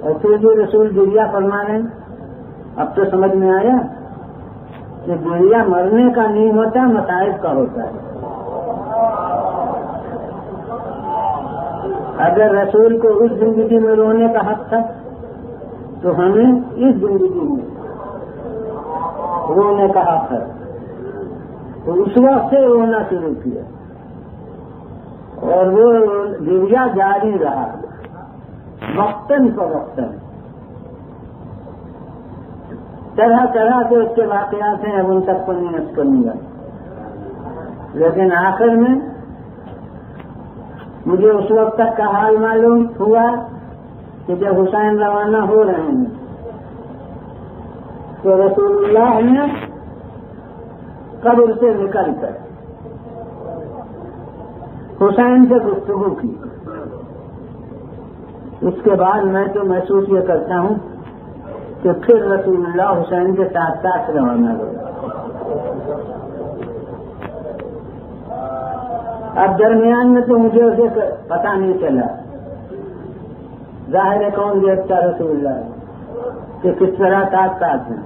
اور پھر بھی رسول گریا فرما رہے ہیں. اب تو سمجھ میں آیا کہ گریا مرنے کا نہیں ہوتا مصائب کا ہوتا ہے. اگر رسول کو اس زندگی میں رونے کا حق تھا تو ہمیں اس زندگی میں رونے کا حق ہے. تو اس وقت سے رونا شروع کیا اور وہ گریا جاری رہا وقتاً فوقتاً. طرح طرح کے اس کے واقعات ہیں اب ان سب کو نہیں کروں گا لیکن آخر میں مجھے اس وقت تک کا حال معلوم ہوا کہ جب حسین روانہ ہو رہے ہیں تو رسول اللہ نے قبر سے نکل کر حسین سے گفتگو کی. اس کے بعد میں تو محسوس یہ کرتا ہوں کہ پھر رسول اللہ حسین کے ساتھ ساتھ روانہ ہوئے. اب درمیان میں تو مجھے اسے پتہ نہیں چلا. ظاہر ہے کون دیکھتا رسول اللہ کہ کس طرح ساتھ ساتھ ہیں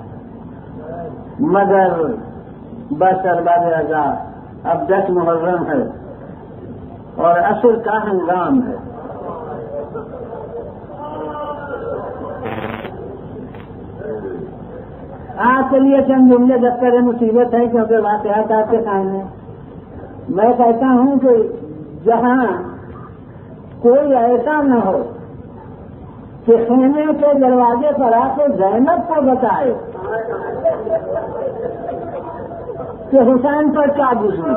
مگر بس ارباب رضا اب 10 محرم ہے اور عصر کا ہنگام ہے. آپ کے لیے چند جملے جب تک مصیبت ہے کیونکہ واقعات آپ کے سامنے. میں کہتا ہوں کہ جہاں کوئی ایسا نہ ہو کہ خیمے کے دروازے پر آ کے زینب کو بتائے کہ حسین پر کیا گزری.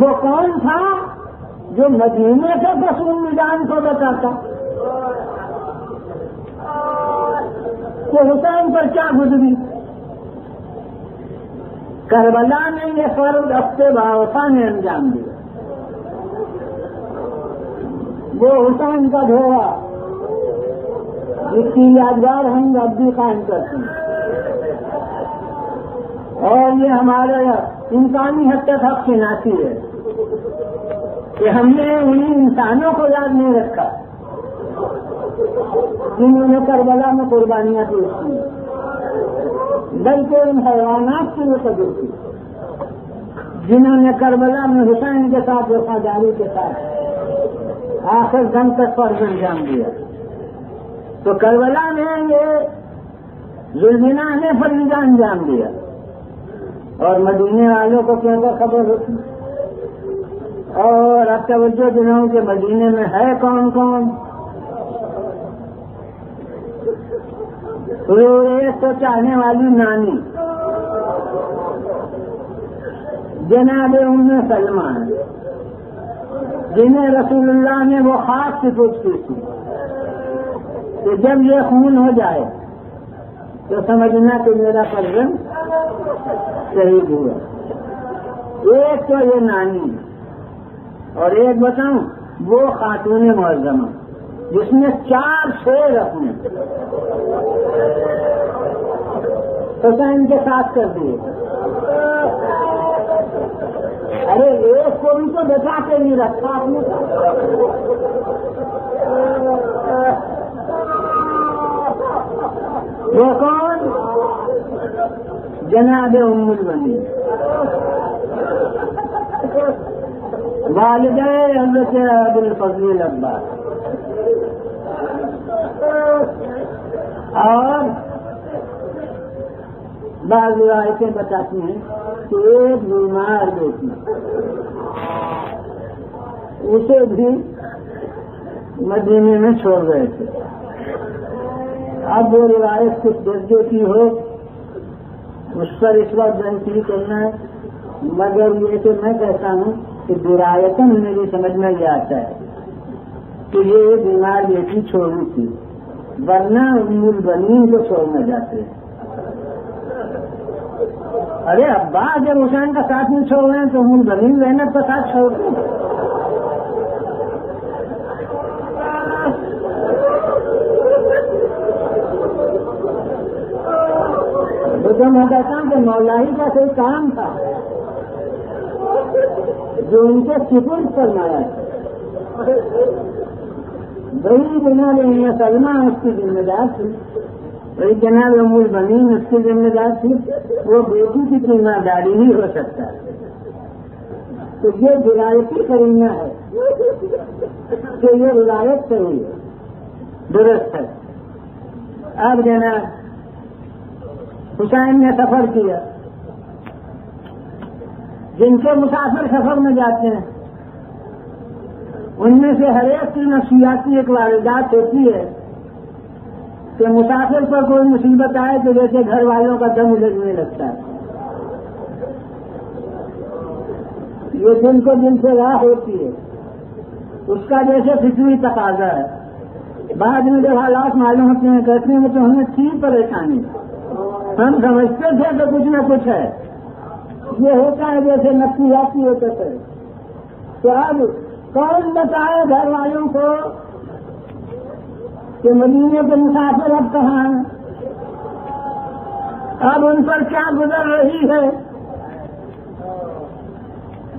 وہ کون تھا جو مدینے سے رسول میدان کو بتاتا کہ حسین پر کیا گزری؟ کربلا نے یہ فرض اپنے باوفا نے انجام دیا. وہ حسین کا ڈھوڑا جس کی یادگار ہم اب بھی قائم کرتے ہیں، اور یہ ہمارے انسانی حد تک حق شناسی ہے کہ ہم نے انہیں انسانوں کو یاد نہیں رکھا جنہوں نے کربلا میں قربانیاں پیش کی، بلکہ ان حیوانات کی وہ قدر کی جنہوں نے کربلا میں حسین کے ساتھ وفاداری کے ساتھ آخر دم تک فرض انجام دیا. تو کربلا میں یہ ظلمنا نے فرض انجام دیا، اور مدینے والوں کو کیوں کا خبر ہوتی. اور اب توجہ دلاؤں کہ مدینے میں ہے کون کون؟ ایک تو چاہنے والی نانی جناب ام سلمہ ہے، جنہیں رسول اللہ نے وہ خاص صفت کی تھی کہ جب یہ خون ہو جائے تو سمجھنا کہ میرا فرزند شہید ہوا. ایک تو یہ نانی، اور ایک بتاؤں وہ خاتون معظمہ جس نے 4 شیر اپنے حسین کے ساتھ کر دیے. ارے ایک کو بھی تو بچا کے نہیں رکھا آپ نے. وہ کون؟ جناب ام المؤمنین والدہ حضرت ابوالفضل العباس. اور بعض روایتیں بتاتی ہیں کہ ایک بیمار بیٹی اسے بھی مدینے میں چھوڑ گئے تھے. اب وہ روایت کچھ درجے کی ہو اس پر اس وقت نہیں کرنا ہے، مگر یہ کہ میں کہتا ہوں کہ درایتن میری سمجھ میں یہ آتا ہے کہ یہ بیمار بیٹی چھوڑی تھی، ورنہ ام البنین کو چھوڑنا جاتے ہیں. ارے ابا جب حسین کا ساتھ نہیں چھوڑ رہے ہیں تو ام البنین رحمت کا ساتھ چھوڑ دیں. تو میں کہتا ہوں کہ مولائی کا کوئی کام تھا جو ان کے سپرد فرمایا تھا. بڑی جناب ام سلمہ اس کی ذمہ دار تھی، بڑی جناب ام البنین اس کی ذمہ دار تھی. وہ بیٹی کی ذمہ داری ہی ہو سکتا ہے. تو یہ ولایتی کرنا ہے کہ یہ ولایت صحیح ہے، درست ہے. اب جناب حسین نے سفر کیا. جن کے مسافر سفر میں جاتے ہیں ان میں سے ہر ایک کی نفسیاتی ایک واردات ہوتی ہے کہ مسافر پر کوئی مصیبت آئے تو جیسے گھر والوں کا دم اجڑنے لگتا ہے. یہ دل کو دل سے راہ ہوتی ہے، اس کا جیسے فطری تقاضا ہے. بعد میں جب حالات معلوم ہوتے ہیں کہتے ہیں تو ہمیں تھی پریشانی، ہم سمجھتے تھے تو کچھ نہ کچھ ہے. یہ ہوتا ہے جیسے نفسیاتی ہوتے تھے. تو اب کون بتائے گھر والوں کو کہ مدینے کے مسافر اب کہاں ہیں، اب ان پر کیا گزر رہی ہے.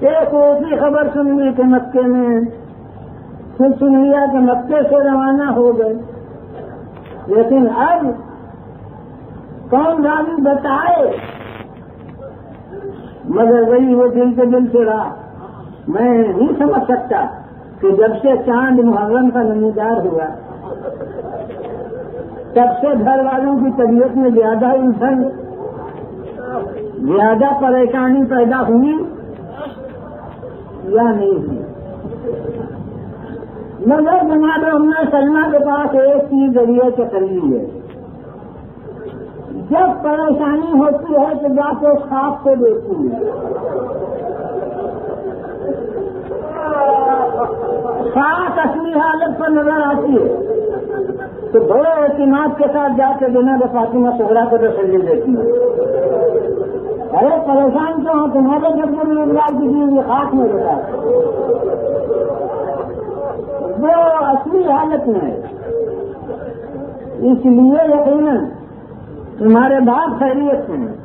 ایک ایسی خبر سن لی کہ مکے میں، پھر سن لیا کہ مکے سے روانہ ہو گئے. لیکن اب کون راوی بتائے؟ مگر وہی وہ دل کے دل سے رہا. میں نہیں سمجھ سکتا کہ جب سے چاند محرم کا نمودار ہوا تب سے گھر والوں کی طبیعت میں زیادہ الجھن، زیادہ پریشانی پیدا ہوئی یا نہیں ہوئی. مگر جناب ہم نے سلمہ کے پاس ایک چیز ذریعے تسلی ہے، جب پریشانی ہوتی ہے تو جا کے خاص کو دیکھتی ہے، خاص اصلی حالت پر نظر آتی ہے تو بڑے اعتماد کے ساتھ جا کے جناب فاطمہ صغریٰ کو تسلی دیتی ہے۔ ارے پریشان کیوں ہو تمہارے جب روزگار کی چیز خاص میں ہوتا ہے، وہ اصلی حالت میں ہے، اس لیے یقیناً تمہارے باپ خیریت سے ہیں،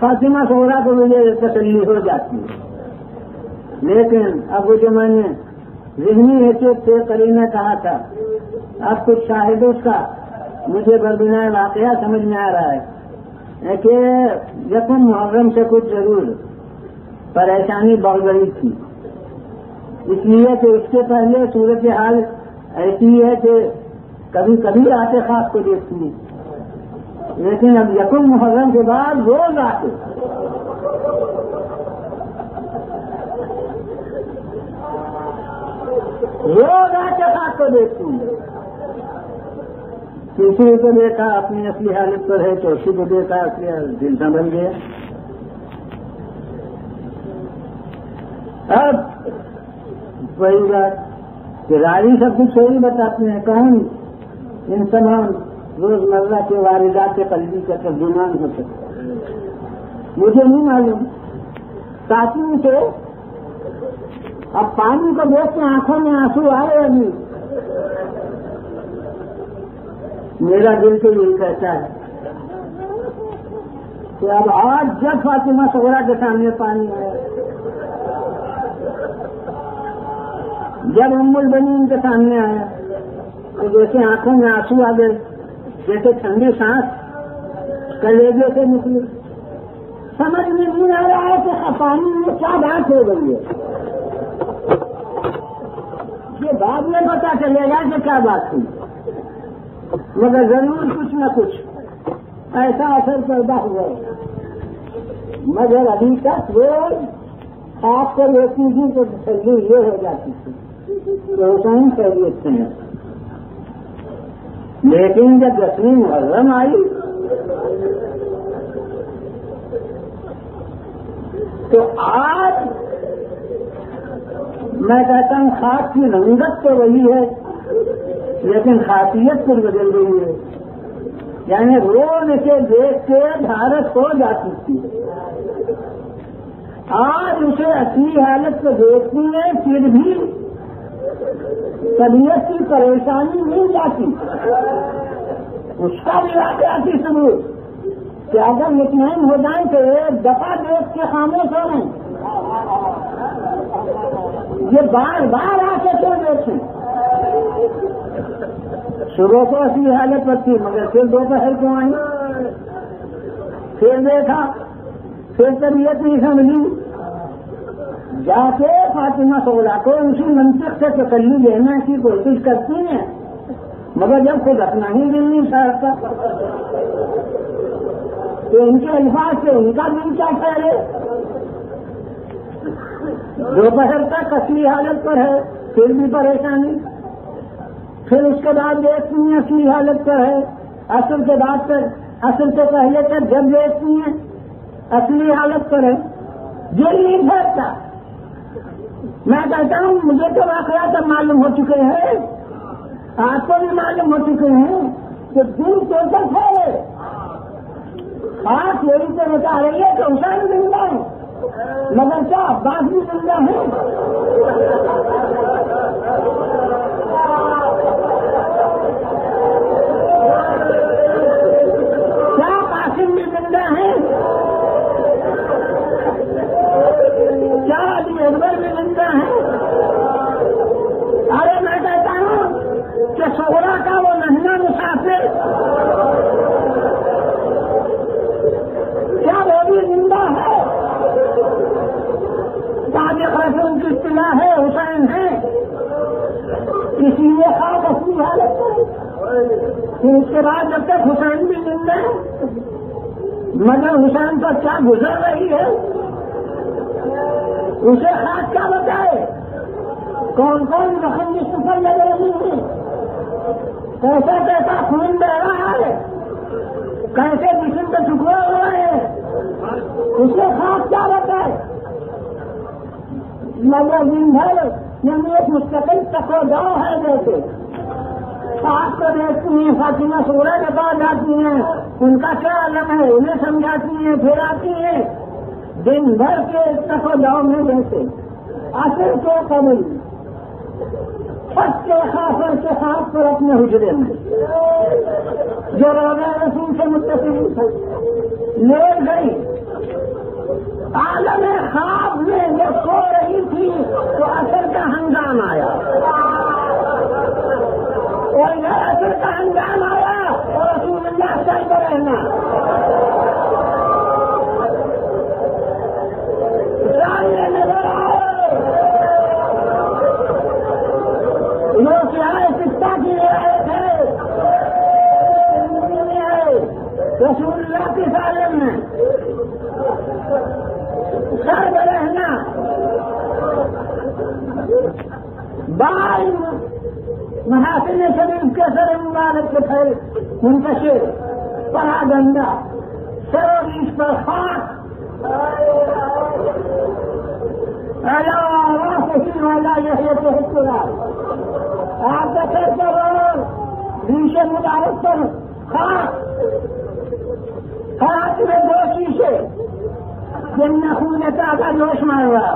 فاطمہ صغریٰ کو مجھے تسلی ہو جاتی ہے۔ لیکن اب وہ جو میں نے ذہنی حیثیت سے قرینہ کہا تھا، اب کچھ شاہدوں کا مجھے بربنائے واقعہ سمجھ میں آ رہا ہے کہ یکم محرم سے کچھ ضرور پریشانی بڑھ گئی تھی، اس لیے کہ اس کے پہلے صورتحال ایسی ہے کہ کبھی کبھی آتے خاص کو دیکھتی ہے، لیکن اب یکم محرم کے بعد روز آتے خاص کو دیکھتی ہے۔ تیسرے کو دیکھا اپنی اصلی حالت پر ہے، چوتھی کو دیکھا اصلی دل نہ بن گیا۔ اب وہی بات کہ راوی سب کچھ صحیح بتاتے ہیں، کون ان تمام روزمرہ کے واردات قلبی کا ترجمان ہو سکتا ہے مجھے نہیں معلوم۔ ساتھی سے اب پانی کو دیکھ کے آنکھوں میں آنسو آئے، ابھی میرا دل تو یہی کہتا ہے کہ اب آج جب فاطمہ صغریٰ کے سامنے پانی آیا، جب ام البنین کے سامنے آیا تو جیسے آنکھوں میں آنسو آ گئے، جیسے ٹھنڈی سانس کلیجے سے نکلی۔ سمجھ میں نہیں آ رہا ہے کہ پانی میں کیا بات ہو گئی ہے، یہ بعد میں پتا چلے گا کہ کیا بات ہوئی، مگر ضرور کچھ نہ کچھ ایسا اثر پیدا ہوا ہے۔ مگر ابھی تک وہ آپ کو لیتی تھی تو تسلی یہ ہو جاتی تھی تو حسین خیریت سے ہیں، لیکن جب 10ویں محرم آئی تو آج میں کہتا ہوں خاص کی رنگت تو وہی ہے لیکن خاصیت پر بدل رہی ہے، یعنی روز اسے دیکھ کے بھارت ہو جاتی تھی، آج اسے اصلی حالت کو دیکھتی ہے پھر بھی طبیعت کی پریشانی نہیں جاتی۔ اس کا بھی واقعاتی ثبوت کہ اگر مطمئن ہو جائیں تو ایک دفعہ دیکھ کے خاموش ہو رہے ہیں، یہ بار بار آ کے کیوں دیکھیں؟ صبح کو اصلی حالت پر تھی مگر پھر دوپہر کو آئی، پھر دیکھا، پھر طبیعت نہیں سمجھی، جا کے فاطمہ صغریٰ کو اسی منطق سے تسلی دینے کی کوشش کرتی ہیں، مگر جب خود اپنا ہی دل نہیں سہتا تو ان کے الفاظ سے ان کا دل کیا ٹھہرے۔ دوپہر تک اصلی حالت پر ہے پھر بھی پریشانی، پھر اس کے بعد دیکھتی ہیں اصلی حالت پر ہے، عصر کے بعد تک، عصر سے پہلے تک جب دیکھتی ہیں اصلی حالت پر ہے، دل نہیں پھیرتا۔ میں کہتا ہوں مجھے تو واقعات اب معلوم ہو چکے ہیں، آپ کو بھی معلوم ہو چکے ہیں کہ دل ٹوٹل ہے، آپ یہی تو بتا رہی ہے کہ حسین زندہ ہے، مگر کیا عباس بھی زندہ ہے؟ کیا قاسم بھی زندہ ہے؟ کیا علی اکبر بھی زندہ ہے؟ ارے میں کہتا ہوں کہ صغریٰ کا وہ مہینہ مسافر کیا وہ بھی زندہ ہے؟ صادق رسول کی اصطلاح ہے حسین ہے، اس لیے خاص اصلی حالت ہے۔ پھر اس کے بعد جب تک حسین بھی زندہ ہے مگر حسین پر کیا گزر رہی ہے اسے خاص کیا بتائے؟ کون کون زخم جسم پر لگے ہیں، کیسا کیسا خون بہ رہا ہے، کیسے جسم پہ ٹکڑے ہوئے ہیں، اسے خاص کیا رہتا ہے؟ مگر دن بھر یعنی ایک مستقل تکو داؤ ہے جیسے آپ کو دیکھتی ہیں فاطمہ سورہ کے پاس جاتی ہیں، ان کا کیا عالم ہے انہیں سمجھاتی ہیں، پھر آتی ہیں دن بھر کے تکو داؤ میں جیسے اصل کے قبل سب کے خاصر کے خاص پر اپنے حجرے میں جو روزہ رسول سے متصل لے گئی عالم خواب میں جب سو رہی تھی تو اثر کا ہنگام آیا، اور یہ اثر کا ہنگام آیا اور رسول اللہ چلتے رہنا سامنے نظر آئے لوگ آئے سکتا کی رعایت ہے رسول اللہ کی سالم میں سرد رہنا بال محاسن شریف کے سر مبارک کے پھر منتشر پڑا گندا سرویش پر خاک کسی والا یہ تو حکمران آپ کا سر پر ریش مبارک پر خاک میں دو شیشے جن میں خون تازہ جوش مار رہا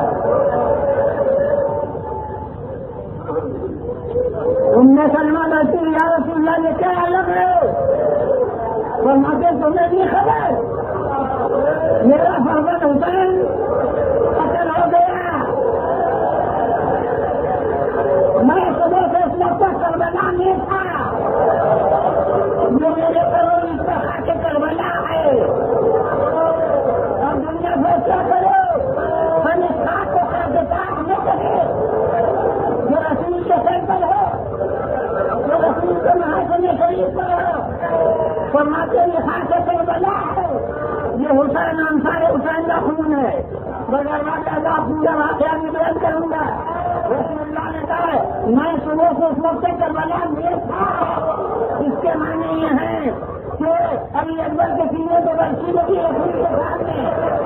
ان میں سلمان کرتی یا رسول اللہ یہ کیا الگ ہے فرماتے تمہیں نہیں خبر میرا فرزند حسین قتل ہو گیا، میں صبح سے اس وقت تک کربلا میں تھا، جو میرے کرو اس کا خاک کربلا ہے، اور دنیا سے کیا کرو ہم اس خاک کو خاک تاک نہ کرے جو رسول کے سر پر ہو، جو رسول کے محاسن شریف پر ہو، فرماتے یہ خاک کربلا ہے، یہ حسین انصار حسین کا خون ہے، بغیر واقعہ پورا واقعہ میں بیان کروں گا۔ رسول اللہ نے کہا میں صبح سے اس وقت کربلا میں تھا، اس کے معنی یہ ہے کہ ابھی اکبر کے سینے کو برسی لگی رسول کے سامنے